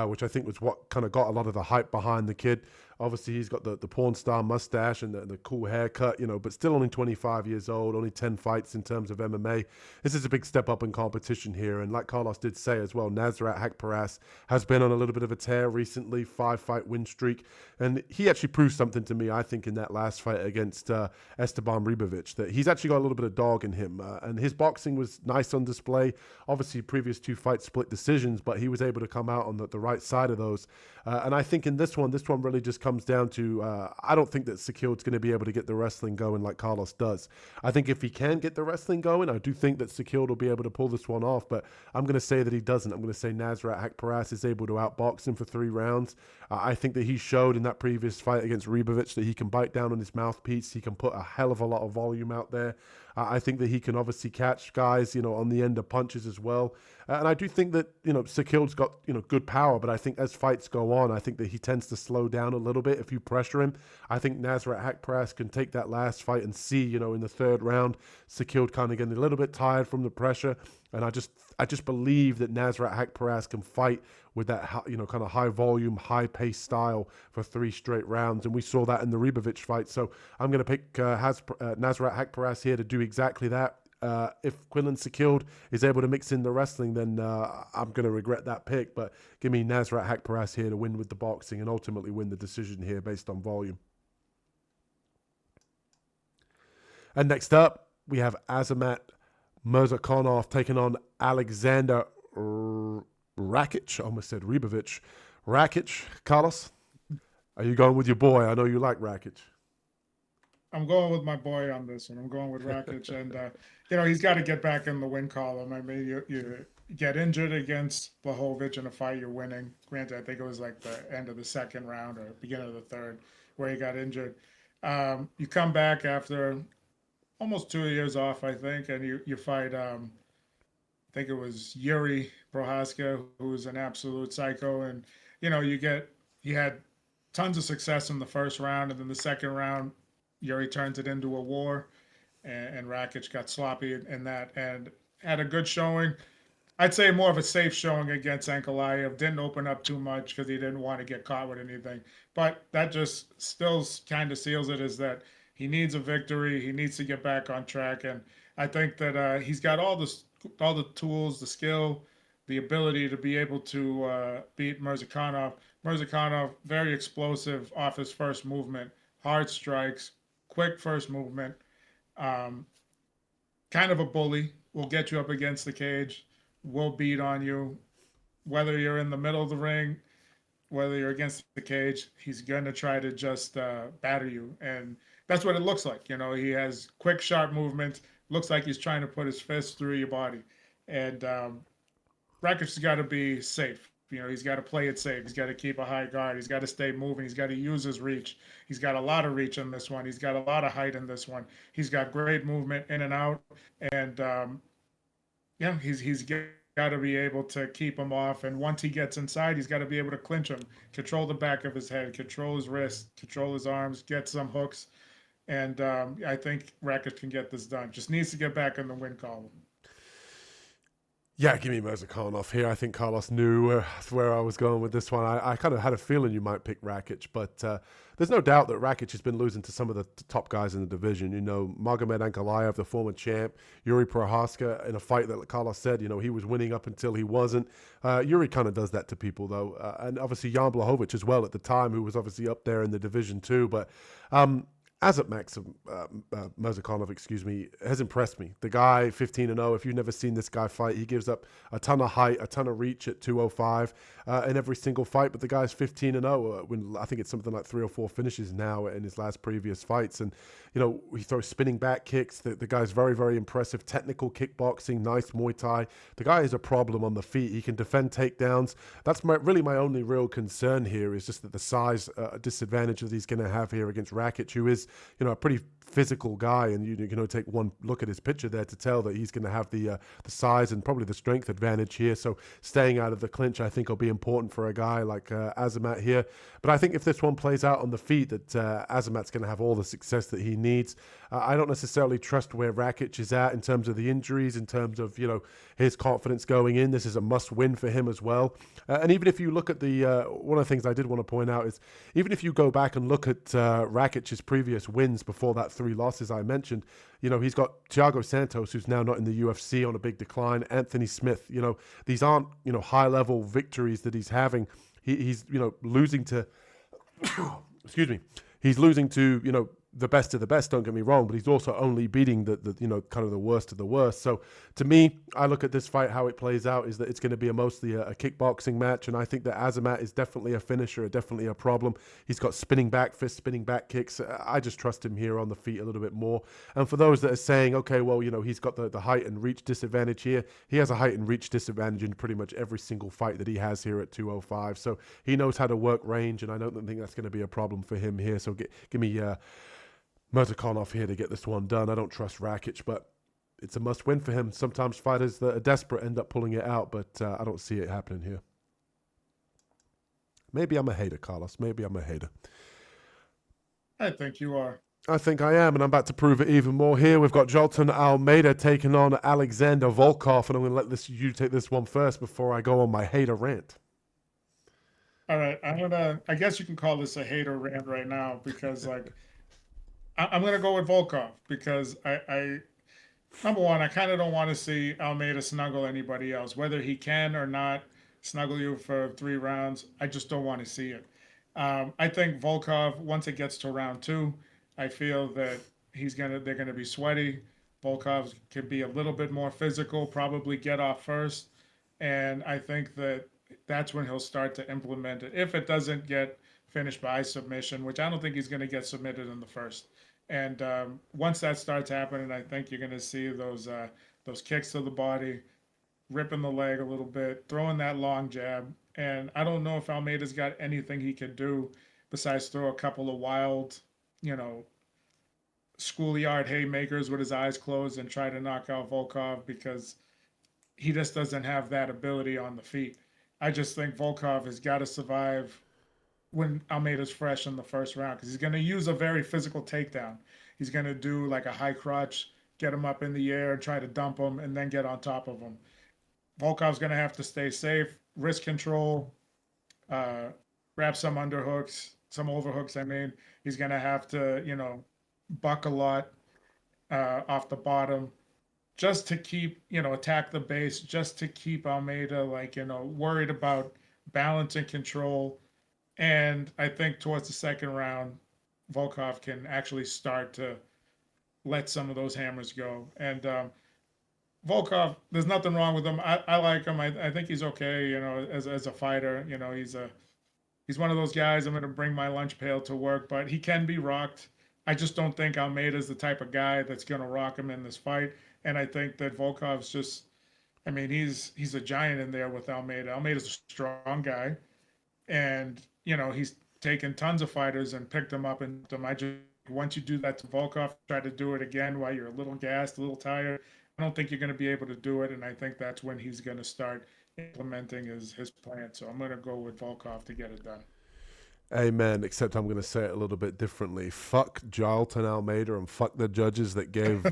which I think was what kind of got a lot of the hype behind the kid. Obviously, he's got the porn star mustache and the cool haircut, but still only 25 years old, only 10 fights in terms of MMA. This is a big step up in competition here. And like Carlos did say as well, Nasrat Haqparast has been on a little bit of a tear recently, 5-fight win streak. And he actually proved something to me, I think, in that last fight against Esteban Ribovic, that he's actually got a little bit of dog in him. And his boxing was nice on display. Obviously, previous 2 fights split decisions, but he was able to come out on the right side of those. And I think in this one really just comes down to, I don't think that Sakild's going to be able to get the wrestling going like Carlos does. I think if he can get the wrestling going, I do think that Sakild will be able to pull this one off, but I'm going to say that he doesn't. I'm going to say Nasrat Haqparast is able to outbox him for 3 rounds. I think that he showed in that previous fight against Ribovic that he can bite down on his mouthpiece. He can put a hell of a lot of volume out there. I think that he can obviously catch guys, on the end of punches as well. And I do think that, Sakild's got, good power, but I think as fights go on, I think that he tends to slow down a little bit if you pressure him. I think Nasrat Haqparast can take that last fight and see, in the 3rd round, Sakild kind of getting a little bit tired from the pressure. And I just believe that Nasrat Haqparast can fight with that, kind of high volume, high pace style for 3 straight rounds. And we saw that in the Ribovic fight. So I'm going to pick Nasrat Haqparast here to do exactly that. If Quillan Sakild is able to mix in the wrestling, then I'm going to regret that pick. But give me Nasrat Haqparast here to win with the boxing and ultimately win the decision here based on volume. And next up, we have Azamat Murzakanov taking on Alexander Rakic. I almost said Ribovic. Rakic. Carlos, are you going with your boy? I know you like Rakic. I'm going with my boy on this one. I'm going with Rakic, and he's got to get back in the win column. I mean, you get injured against Blachowicz in a fight you're winning. Granted, I think it was like the end of the 2nd round or beginning of the 3rd where he got injured. You come back after almost 2 years off, I think, and you fight. I think it was Yuri Prohaska, who's an absolute psycho, and he had tons of success in the 1st round, and then the 2nd round, Yuri turns it into a war, and Rakic got sloppy in that and had a good showing. I'd say more of a safe showing against Ankalaev. Didn't open up too much because he didn't want to get caught with anything. But that just still kind of seals it, is that he needs a victory. He needs to get back on track. And I think that he's got all the tools, the skill, the ability to be able to beat Murzakanov. Murzakanov, very explosive off his first movement, hard strikes, quick first movement, kind of a bully, will get you up against the cage, will beat on you. Whether you're in the middle of the ring, whether you're against the cage, he's going to try to just batter you. And that's what it looks like. He has quick, sharp movements. Looks like he's trying to put his fist through your body. And Rakic's got to be safe. You know, he's got to play it safe. He's got to keep a high guard. He's got to stay moving. He's got to use his reach. He's got a lot of reach in this one. He's got a lot of height in this one. He's got great movement in and out. And yeah, he's got to be able to keep him off. And once he gets inside, he's got to be able to clinch him, control the back of his head, control his wrist, control his arms, get some hooks. And I think Rakic can get this done. Just needs to get back in the win column. Yeah, give me Murzakanov here. I think Carlos knew where I was going with this one. I kind of had a feeling you might pick Rakic, but there's no doubt that Rakic has been losing to some of the top guys in the division. You know, Magomed Ankalaev, the former champ, Yuri Prohaska, in a fight that Carlos said, you know, he was winning up until he wasn't. Yuri kind of does that to people, though. And obviously Jan Blachowicz as well at the time, who was obviously up there in the division too. But Azat Maksum, Murzakanov, excuse me, has impressed me. The guy, 15-0. If you've never seen this guy fight, he gives up a ton of height, a ton of reach at 205 in every single fight. But the guy's 15-0. When I think it's something like 3 or 4 finishes now in his last previous fights. And you know, he throws spinning back kicks. The guy's very, very impressive. Technical kickboxing, nice Muay Thai. The guy is a problem on the feet. He can defend takedowns. That's really my only real concern here is just that the size disadvantage that he's going to have here against Rakic, who is, you know, a pretty physical guy, and you can take one look at his picture there to tell that he's going to have the size and probably the strength advantage here. So staying out of the clinch, I think, will be important for a guy like Azamat here. But I think if this one plays out on the feet, that Azamat's going to have all the success that he needs. I don't necessarily trust where Rakic is at in terms of the injuries, in terms of, you know, his confidence going in. This is a must-win for him as well. And even if you look at the one of the things I did want to point out is even if you go back and look at Rakic's previous wins before that 3 losses I mentioned, you know, he's got Thiago Santos, who's now not in the UFC, on a big decline. Anthony Smith, you know, these aren't, you know, high-level victories that he's having. He's, you know, losing to, excuse me, he's losing to, you know, the best of the best, don't get me wrong, but he's also only beating the you know, kind of the worst of the worst. So to me, I look at this fight, how it plays out is that it's going to be mostly a kickboxing match, and I think that Azamat is definitely a finisher, definitely a problem. He's got spinning back fists, spinning back kicks. I just trust him here on the feet a little bit more. And for those that are saying, okay, well, you know, he's got the height and reach disadvantage here, he has a height and reach disadvantage in pretty much every single fight that he has here at 205. So he knows how to work range, and I don't think that's going to be a problem for him here. So give me Murzakanov here to get this one done. I don't trust Rakic, but it's a must-win for him. Sometimes fighters that are desperate end up pulling it out, but I don't see it happening here. Maybe I'm a hater, Carlos. Maybe I'm a hater. I think you are. I think I am, and I'm about to prove it even more here. We've got Jolton Almeida taking on Alexander Volkov, and I'm going to let you take this one first before I go on my hater rant. All right, I guess you can call this a hater rant right now because, like, I'm going to go with Volkov because number one, I kind of don't want to see Almeida snuggle anybody else, whether he can or not snuggle you for 3 rounds. I just don't want to see it. I think Volkov, once it gets to round 2, I feel that they're gonna be sweaty. Volkov can be a little bit more physical, probably get off first, and I think that's when he'll start to implement it. If it doesn't get finished by submission, which I don't think he's going to get submitted in the first. And once that starts happening, I think you're going to see those kicks to the body, ripping the leg a little bit, throwing that long jab. And I don't know if Almeida's got anything he could do besides throw a couple of wild, you know, schoolyard haymakers with his eyes closed and try to knock out Volkov because he just doesn't have that ability on the feet. I just think Volkov has got to survive when Almeida's fresh in the first round because he's going to use a very physical takedown. He's going to do like a high crotch, get him up in the air, try to dump him, and then get on top of him. Volkov's going to have to stay safe, wrist control, grab some underhooks, some overhooks. I mean, he's going to have to, you know, buck a lot off the bottom just to keep, you know, attack the base, just to keep Almeida, like, you know, worried about balance and control. And I think towards the second round, Volkov can actually start to let some of those hammers go. And Volkov, there's nothing wrong with him. I like him. I think he's okay, you know, as a fighter. You know, he's one of those guys I'm going to bring my lunch pail to work, but he can be rocked. I just don't think Almeida's the type of guy that's going to rock him in this fight. And I think that Volkov's just, I mean, he's a giant in there with Almeida. Almeida's a strong guy, and he's taken tons of fighters and picked them up. And them. I just once you do that to Volkov, try to do it again while you're a little gassed, a little tired. I don't think you're going to be able to do it, and I think that's when he's going to start implementing his plan. So I'm going to go with Volkov to get it done. Amen. Except I'm going to say it a little bit differently. Fuck Jailton Almeida and fuck the judges that gave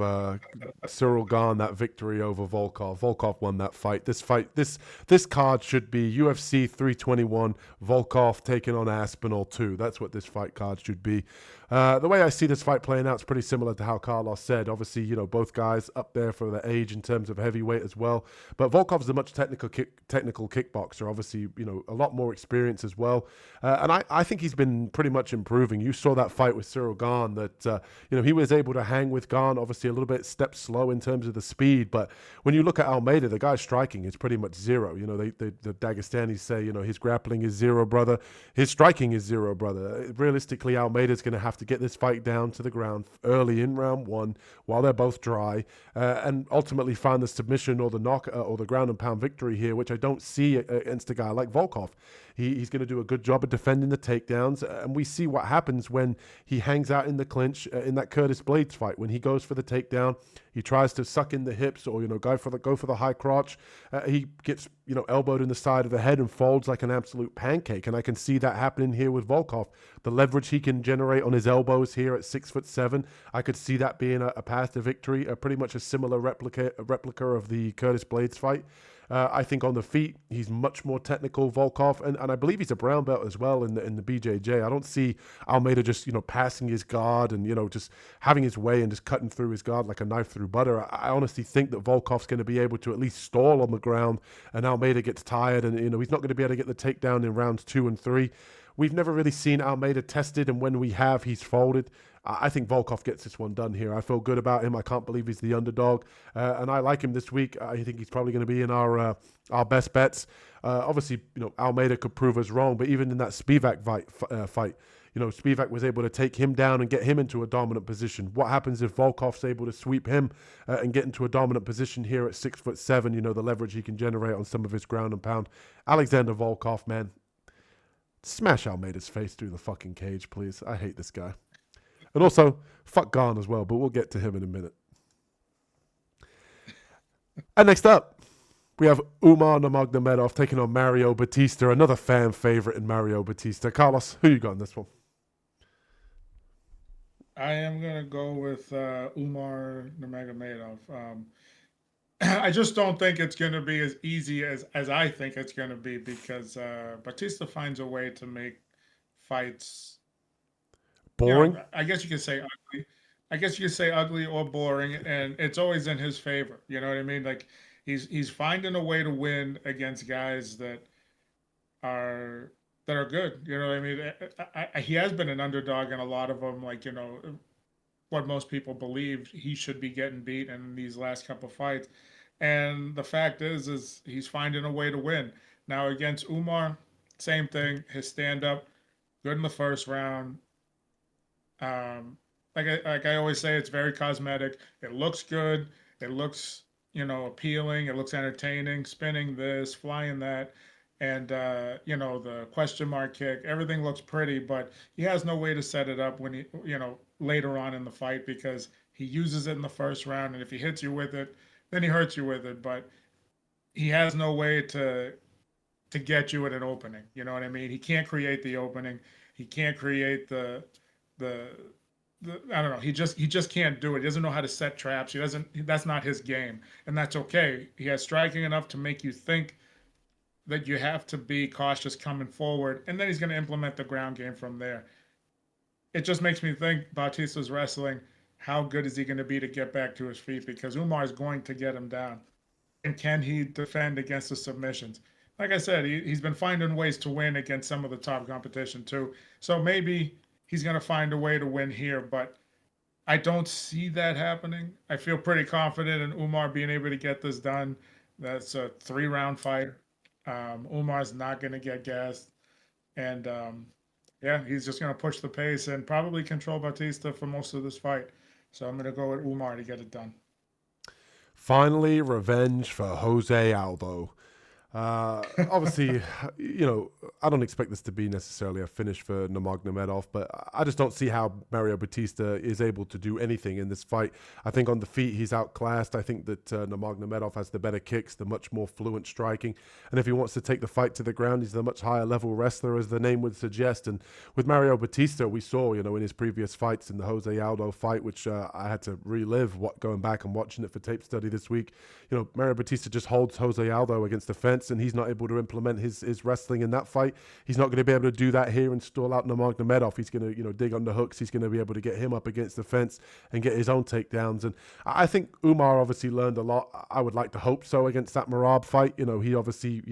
Cyril Gahn that victory over Volkov. Volkov won that fight. This card should be UFC 321. Volkov taking on Aspinall 2. That's what this fight card should be. The way I see this fight playing out is pretty similar to how Carlos said. Obviously, both guys up there for their age in terms of heavyweight as well. But Volkov's a much technical kickboxer. Obviously, a lot more experience as well. And I think he's been pretty much improving. You saw that fight with Cyril Gahn that, he was able to hang with Gahn, obviously a little bit step slow in terms of the speed. But when you look at Almeida, the guy's striking is pretty much zero. The Dagestanis say, his grappling is zero, brother. His striking is zero, brother. Realistically, Almeida's going to have to get this fight down to the ground early in round one while they're both dry and ultimately find the submission or the knock or the ground and pound victory here, which I don't see against a guy like Volkov. He's going to do a good job of defending the takedowns, and we see what happens when he hangs out in the clinch in that Curtis Blades fight. When he goes for the takedown, he tries to suck in the hips or go for the high crotch. He gets elbowed in the side of the head and folds like an absolute pancake, and I can see that happening here with Volkov. The leverage he can generate on his elbows here at 6'7", I could see that being a path to victory, pretty much a similar replica of the Curtis Blades fight. I think on the feet, he's much more technical, Volkov, and I believe he's a brown belt as well in the BJJ. I don't see Almeida just, passing his guard and, just having his way and just cutting through his guard like a knife through butter. I honestly think that Volkov's going to be able to at least stall on the ground and Almeida gets tired and, he's not going to be able to get the takedown in rounds 2 and 3. We've never really seen Almeida tested, and when we have, he's folded. I think Volkov gets this one done here. I feel good about him. I can't believe he's the underdog, and I like him this week. I think he's probably going to be in our best bets. Obviously, Almeida could prove us wrong, but even in that Spivak fight, Spivak was able to take him down and get him into a dominant position. What happens if Volkov's able to sweep him and get into a dominant position here at 6'7"? The leverage he can generate on some of his ground and pound. Alexander Volkov, man. Smash Almeida's face through the fucking cage, please. I hate this guy. And also, fuck Gahn as well, but we'll get to him in a minute. And next up, we have Umar Nurmagomedov taking on Mario Batista, another fan favorite in Mario Batista. Carlos, who you got in this one? I am going to go with Umar Nurmagomedov. I just don't think it's going to be as easy as I think it's going to be because Batista finds a way to make fights. Boring? I guess you could say ugly. I guess you could say ugly or boring, and it's always in his favor. You know what I mean? Like he's finding a way to win against guys are that are good. You know what I mean? He has been an underdog in a lot of them. Like what most people believed he should be getting beat in these last couple fights. And the fact is he's finding a way to win. Now against Umar, same thing. His stand up, good in the first round. Like I always say, it's very cosmetic. It looks good. It looks appealing. It looks entertaining. Spinning this, flying that, and the question mark kick. Everything looks pretty, but he has no way to set it up when he later on in the fight because he uses it in the first round, and if he hits you with it, then he hurts you with it. But he has no way to get you at an opening. You know what I mean? He can't create the opening. He can't create the I don't know. He just can't do it. He doesn't know how to set traps. He doesn't. That's not his game, and that's okay. He has striking enough to make you think that you have to be cautious coming forward, and then he's going to implement the ground game from there. It just makes me think Bautista's wrestling. How good is he going to be to get back to his feet? Because Umar is going to get him down, and can he defend against the submissions? Like I said, he's been finding ways to win against some of the top competition too. So maybe he's going to find a way to win here, but I don't see that happening. I feel pretty confident in Umar being able to get this done. That's a 3-round fight. Umar's not going to get gassed. And yeah, he's just going to push the pace and probably control Batista for most of this fight. So I'm going to go with Umar to get it done. Finally, revenge for Jose Aldo. Obviously, I don't expect this to be necessarily a finish for Nurmagomedov, but I just don't see how Mario Batista is able to do anything in this fight. I think on the feet, he's outclassed. I think that Nurmagomedov has the better kicks, the much more fluent striking. And if he wants to take the fight to the ground, he's a much higher level wrestler, as the name would suggest. And with Mario Batista, we saw, in his previous fights, in the Jose Aldo fight, which I had to relive going back and watching it for tape study this week. Mario Batista just holds Jose Aldo against the fence, and he's not able to implement his wrestling in that fight. He's not going to be able to do that here and stall out Nurmagomedov. He's going to, dig on the hooks. He's going to be able to get him up against the fence and get his own takedowns. And I think Umar obviously learned a lot. I would like to hope so against that Merab fight. He obviously,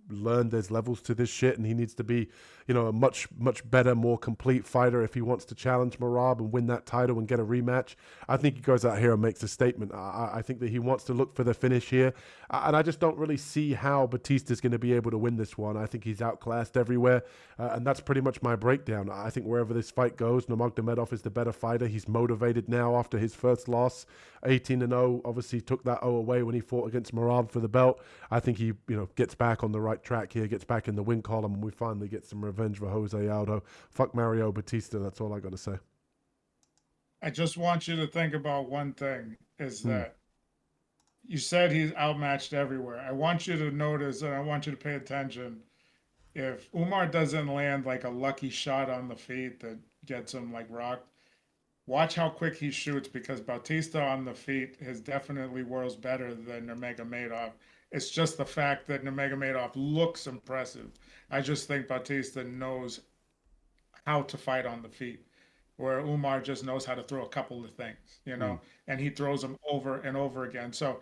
learned there's levels to this shit, and he needs to be, a much better, more complete fighter if he wants to challenge Merab and win that title and get a rematch. I think he goes out here and makes a statement. I think that he wants to look for the finish here, and I just don't really see how Batista's going to be able to win this one. I think he's outclassed everywhere, and that's pretty much my breakdown. I think wherever this fight goes, Nurmagomedov is the better fighter. He's motivated now after his first loss, 18-0. Obviously took that 0 away when he fought against Merab for the belt. I think he, gets back on the right track here, gets back in the win column, and we finally get some revenge for Jose Aldo. Fuck Mario Batista, that's all I got to say. I just want you to think about one thing, is that you said he's outmatched everywhere. I want you to notice, and I want you to pay attention, if Umar doesn't land like a lucky shot on the feet that gets him like rocked, watch how quick he shoots, because Bautista on the feet is definitely worlds better than Nurmagomedov. It's just the fact that Nurmagomedov looks impressive. I just think Bautista knows how to fight on the feet, where Umar just knows how to throw a couple of things, and he throws them over and over again. So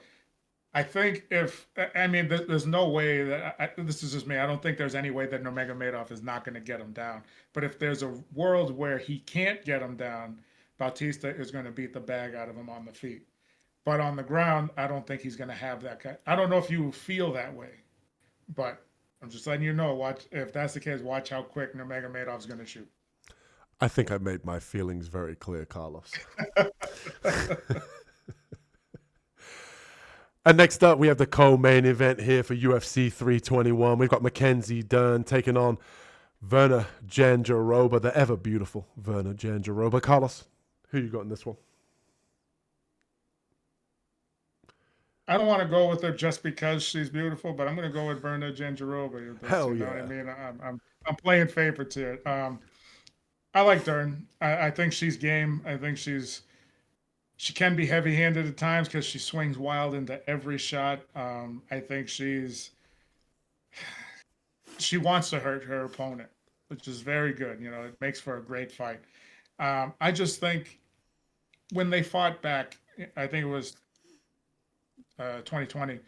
I think there's no way that this is just me. I don't think there's any way that Nurmagomedov is not going to get him down. But if there's a world where he can't get him down, Bautista is going to beat the bag out of him on the feet. But on the ground, I don't think he's going to have that kind. I don't know if you feel that way, but I'm just letting you know. Watch, if that's the case, watch how quick Nurmagomedov's going to shoot. I think I made my feelings very clear, Carlos. And next up, we have the co-main event here for UFC 321. We've got Mackenzie Dern taking on Virna Jandiroba, the ever beautiful Virna Jandiroba. Carlos, who you got in this one? I don't want to go with her just because she's beautiful, but I'm going to go with Virna Jandiroba. Hell you know yeah! what I mean? I'm playing favorites here. I like Dern. I think she's game. I think she can be heavy-handed at times because she swings wild into every shot. I think she wants to hurt her opponent, which is very good. It makes for a great fight. I just think when they fought back, I think it was 2020,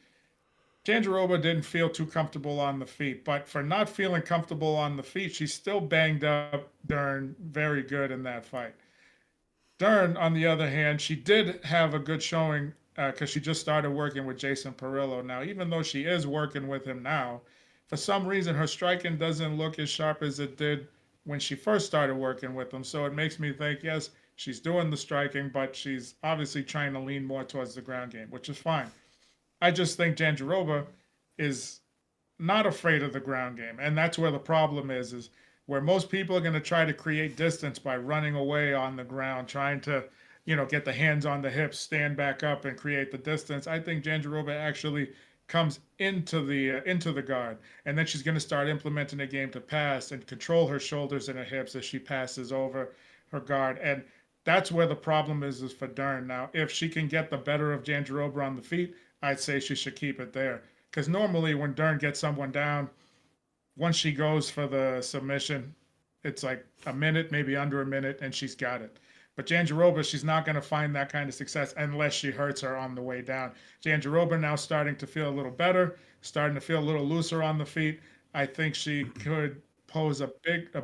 Jandiroba didn't feel too comfortable on the feet, but for not feeling comfortable on the feet, she still banged up Dern very good in that fight. Dern, on the other hand, she did have a good showing because she just started working with Jason Perillo. Now, even though she is working with him now, for some reason her striking doesn't look as sharp as it did when she first started working with him. So it makes me think, yes, she's doing the striking, but she's obviously trying to lean more towards the ground game, which is fine. I just think Jandiroba is not afraid of the ground game, and that's where the problem is where most people are going to try to create distance by running away on the ground, trying to, get the hands on the hips, stand back up, and create the distance. I think Jandiroba actually comes into the guard, and then she's going to start implementing a game to pass and control her shoulders and her hips as she passes over her guard. And that's where the problem is for Dern. Now, if she can get the better of Jandiroba on the feet, I'd say she should keep it there. Because normally when Dern gets someone down, once she goes for the submission, it's like a minute, maybe under a minute, and she's got it. But Jandiroba, she's not going to find that kind of success unless she hurts her on the way down. Jandiroba now starting to feel a little better, starting to feel a little looser on the feet. I think she could pose a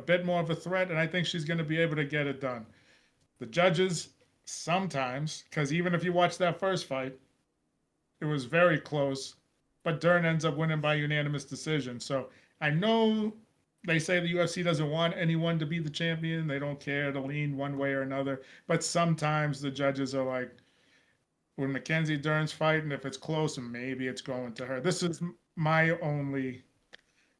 bit more of a threat, and I think she's going to be able to get it done. The judges, sometimes, because even if you watch that first fight, it was very close, but Dern ends up winning by unanimous decision. So I know they say the UFC doesn't want anyone to be the champion. They don't care to lean one way or another. But sometimes the judges are like, when Mackenzie Dern's fighting, if it's close, maybe it's going to her. This is my only,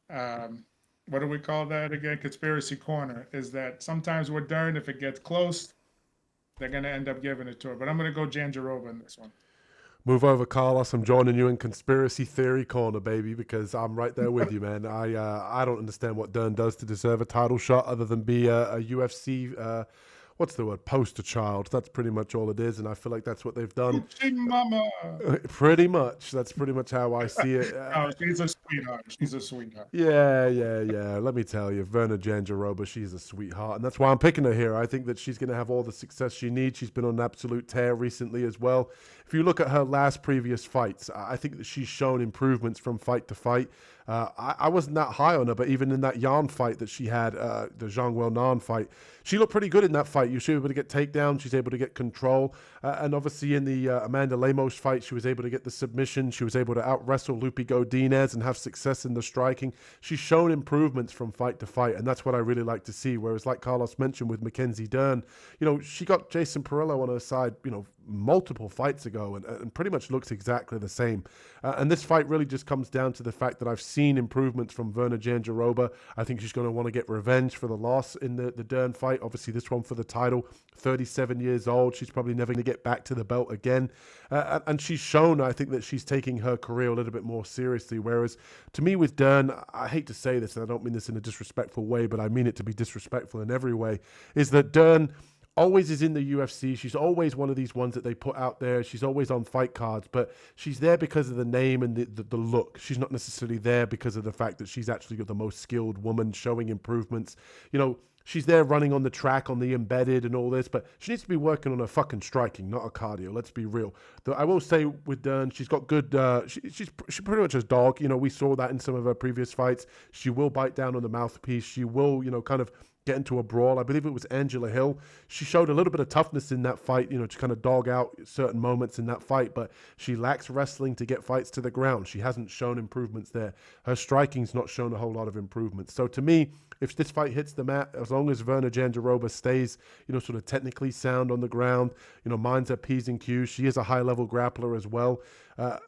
um, what do we call that again? Conspiracy corner is that sometimes with Dern, if it gets close, they're going to end up giving it to her. But I'm going to go Jandiroba in this one. Move over, Carlos. I'm joining you in conspiracy theory corner, baby, because I'm right there with you, man. I don't understand what Dern does to deserve a title shot other than be a UFC what's the word, poster child. That's pretty much all it is, and I feel like that's what they've done. Mama. Pretty much. That's pretty much how I see it. Oh, she's a sweetheart. She's a sweetheart. Yeah. Let me tell you, Verna Jandiroba, she's a sweetheart, and that's why I'm picking her here. I think that she's going to have all the success she needs. She's been on an absolute tear recently as well. If you look at her last previous fights, I think that she's shown improvements from fight to fight. I wasn't that high on her, but even in that Yan fight that she had, the Zhang Weilnan fight, she looked pretty good in that fight. She was able to get takedowns. She's able to get control. And obviously in the Amanda Lemos fight, she was able to get the submission. She was able to out-wrestle Lupi Godinez and have success in the striking. She's shown improvements from fight to fight, and that's what I really like to see. Whereas like Carlos mentioned with Mackenzie Dern, she got Jason Perillo on her side, multiple fights ago and pretty much looks exactly the same. And this fight really just comes down to the fact that I've seen improvements from Verna Jandiroba. I think she's going to want to get revenge for the loss in the Dern fight. Obviously, this one for the title. 37 years old. She's probably never going to get back to the belt again. And she's shown, I think, that she's taking her career a little bit more seriously. Whereas, to me, with Dern, I hate to say this, and I don't mean this in a disrespectful way, but I mean it to be disrespectful in every way, is that Dern always is in the UFC. She's always one of these ones that they put out there. She's always on fight cards, but she's there because of the name and the look. She's not necessarily there because of the fact that she's actually the most skilled woman showing improvements. She's there running on the track, on the embedded and all this, but she needs to be working on her fucking striking, not her cardio. Let's be real. Though I will say with Dern, she's got good, she's pretty much a dog. We saw that in some of her previous fights. She will bite down on the mouthpiece. She will, kind of get into a brawl. I believe it was Angela Hill. She showed a little bit of toughness in that fight, to kind of dog out certain moments in that fight, but she lacks wrestling to get fights to the ground. She hasn't shown improvements there. Her striking's not shown a whole lot of improvements. So to me, if this fight hits the mat, as long as Verna Jandiroba stays, sort of technically sound on the ground, minds her P's and Q's, she is a high-level grappler as well.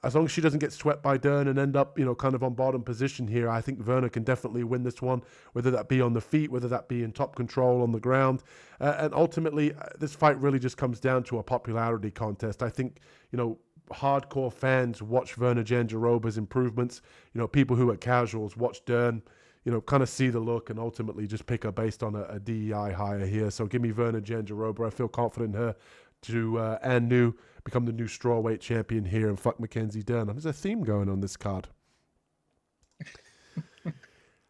As long as she doesn't get swept by Dern and end up, kind of on bottom position here, I think Verna can definitely win this one, whether that be on the feet, whether that be in top control on the ground. And ultimately, this fight really just comes down to a popularity contest. I think, hardcore fans watch Verna Jandiroba's improvements. People who are casuals watch Dern, kind of see the look and ultimately just pick her based on a DEI hire here. So give me Verna Jandiroba. I feel confident in her to become the new strawweight champion here and fuck Mackenzie Dern. There's a theme going on this card.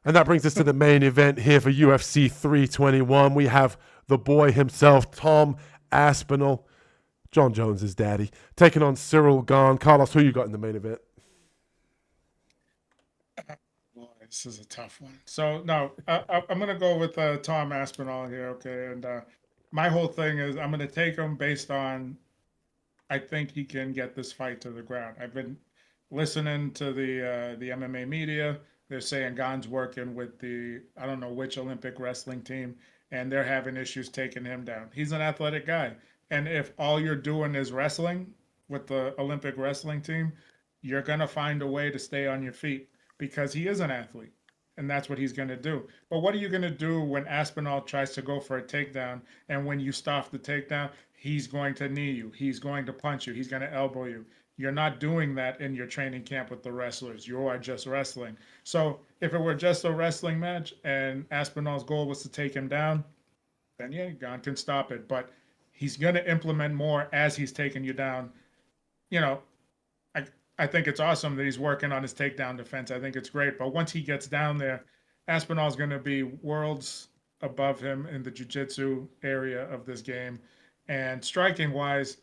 And that brings us to the main event here for UFC 321. We have the boy himself, Tom Aspinall, John Jones's daddy, taking on Cyril Gane. Carlos, who you got in the main event? Boy, this is a tough one. So, no, I'm going to go with Tom Aspinall here, okay? And my whole thing is I'm going to take him based on I think he can get this fight to the ground. I've been listening to the MMA media. They're saying Gane's working with I don't know which Olympic wrestling team, and they're having issues taking him down. He's an athletic guy. And if all you're doing is wrestling with the Olympic wrestling team, you're going to find a way to stay on your feet because he is an athlete. And that's what he's going to do. But what are you going to do when Aspinall tries to go for a takedown, and when you stop the takedown, he's going to knee you, he's going to punch you, he's going to elbow you. You're not doing that in your training camp with the wrestlers. You are just wrestling. So if it were just a wrestling match and Aspinall's goal was to take him down, then yeah, Gane can stop it. But he's going to implement more as he's taking you down. I think it's awesome that he's working on his takedown defense. I think it's great. But once he gets down there, Aspinall's going to be worlds above him in the jiu-jitsu area of this game. And striking-wise,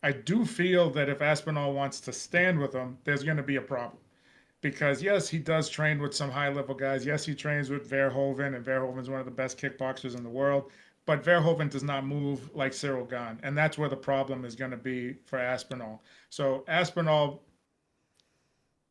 I do feel that if Aspinall wants to stand with him, there's going to be a problem. Because, yes, he does train with some high-level guys. Yes, he trains with Verhoeven, and Verhoeven's one of the best kickboxers in the world. But Verhoeven does not move like Cyril Gane. And that's where the problem is going to be for Aspinall. So Aspinall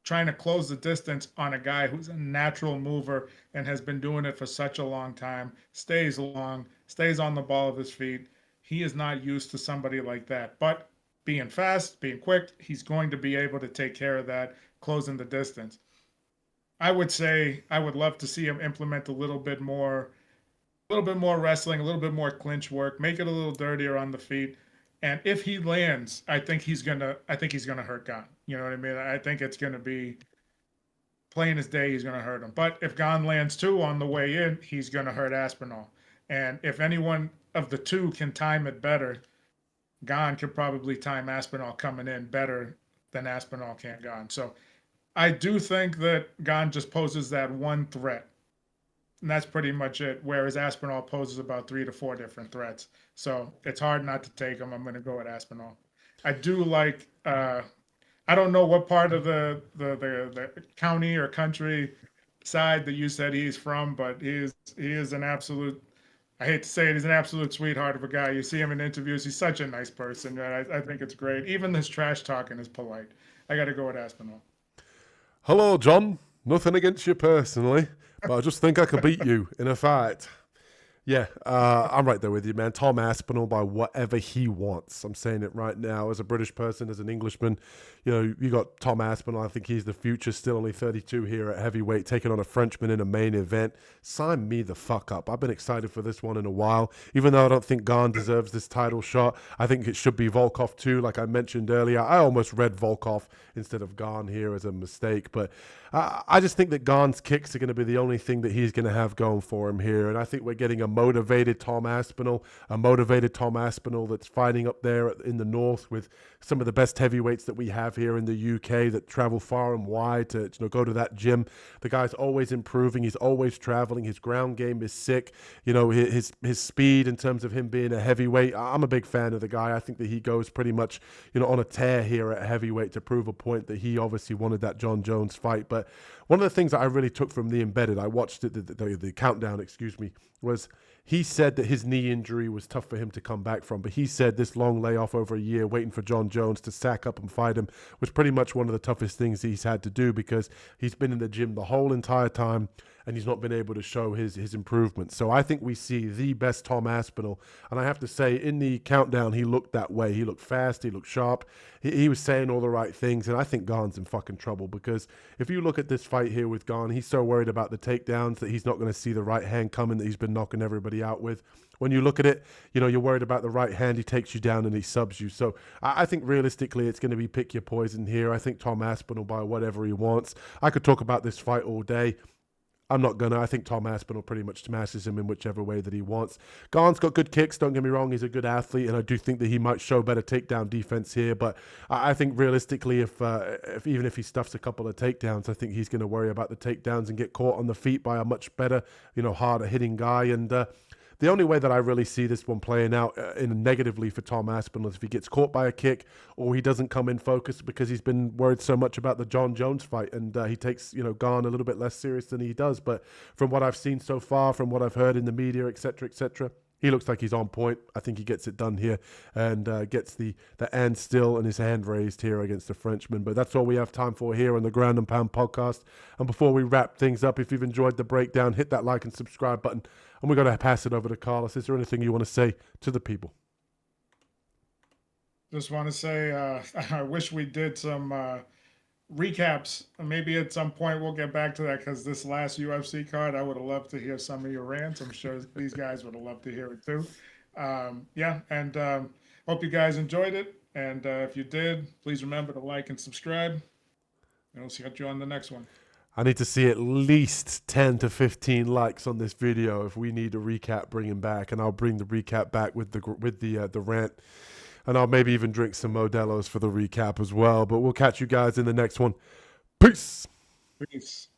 trying to close the distance on a guy who's a natural mover and has been doing it for such a long time, stays long, stays on the ball of his feet. He is not used to somebody like that. But being fast, being quick, he's going to be able to take care of that, closing the distance. I would say I would love to see him implement a little bit more wrestling, a little bit more clinch work, make it a little dirtier on the feet. And if he lands, I think he's gonna hurt Gon. You know what I mean? I think it's gonna be plain as day. He's gonna hurt him. But if Gon lands too on the way in, he's gonna hurt Aspinall. And if anyone of the two can time it better, Gon could probably time Aspinall coming in better than Aspinall can Gon. So I do think that Gon just poses that one threat, and that's pretty much it. Whereas Aspinall poses about 3 to 4 different threats, so it's hard not to take him. I'm going to go with Aspinall. I do like. I don't know what part of the county or country side that you said he's from, but he is an absolute. I hate to say it, he's an absolute sweetheart of a guy. You see him in interviews; he's such a nice person. I think it's great. Even this trash talking is polite. I got to go with Aspinall. Hello, John. Nothing against you personally, but I just think I could beat you in a fight. Yeah, I'm right there with you, man. Tom Aspinall by whatever he wants. I'm saying it right now. As a British person, as an Englishman, you know, you got Tom Aspinall. I think he's the future. Still only 32 here at heavyweight, taking on a Frenchman in a main event. Sign me the fuck up. I've been excited for this one in a while. Even though I don't think Gon deserves this title shot, I think it should be Volkov too. Like I mentioned earlier, I almost read Volkov instead of Gon here as a mistake. But I just think that Gon's kicks are going to be the only thing that he's going to have going for him here. And I think we're getting a motivated Tom Aspinall that's fighting up there in the north with some of the best heavyweights that we have here in the UK that travel far and wide to go to that gym. The guy's always improving. He's always traveling. His ground game is sick. You know, his speed in terms of him being a heavyweight. I'm a big fan of the guy. I think that he goes pretty much, you know, on a tear here at heavyweight to prove a point that he obviously wanted that John Jones fight. But one of the things that I really took from the embedded, I watched it, the countdown, was he said that his knee injury was tough for him to come back from, but he said this long layoff over a year waiting for John Jones to sack up and fight him was pretty much one of the toughest things he's had to do because he's been in the gym the whole entire time and he's not been able to show his improvements. So I think we see the best Tom Aspinall, and I have to say in the countdown he looked that way. He looked fast, he looked sharp, he was saying all the right things, and I think Gon's in fucking trouble because if you look at this fight here with Gon, he's so worried about the takedowns that he's not going to see the right hand coming that he's been knocking everybody out with. When you look at it, you know, you're worried about the right hand, he takes you down and he subs you. So I think realistically it's going to be pick your poison here. I think Tom Aspinall by whatever he wants. I could talk about this fight all day. I'm not going to. I think Tom Aspinall pretty much smashes him in whichever way that he wants. Gon's got good kicks, don't get me wrong. He's a good athlete, and I do think that he might show better takedown defense here. But I think realistically, if even if he stuffs a couple of takedowns, I think he's going to worry about the takedowns and get caught on the feet by a much better, you know, harder hitting guy. And the only way that I really see this one playing out negatively for Tom Aspinall is if he gets caught by a kick or he doesn't come in focused because he's been worried so much about the John Jones fight and he takes, you know, Gon a little bit less serious than he does. But from what I've seen so far, from what I've heard in the media, etc., he looks like he's on point. I think he gets it done here and gets the and still and his hand raised here against the Frenchman. But that's all we have time for here on the Ground and Pound podcast. And before we wrap things up, if you've enjoyed the breakdown, hit that like and subscribe button. And we're going to pass it over to Carlos. Is there anything you want to say to the people? Just want to say I wish we did some recaps. Maybe at some point we'll get back to that because this last UFC card, I would have loved to hear some of your rants. I'm sure these guys would have loved to hear it too. Hope you guys enjoyed it. And if you did, please remember to like and subscribe. And we'll see you on the next one. I need to see at least 10 to 15 likes on this video if we need a recap bringing back, and I'll bring the recap back with the rant, and I'll maybe even drink some Modelo's for the recap as well. But we'll catch you guys in the next one. Peace. Peace.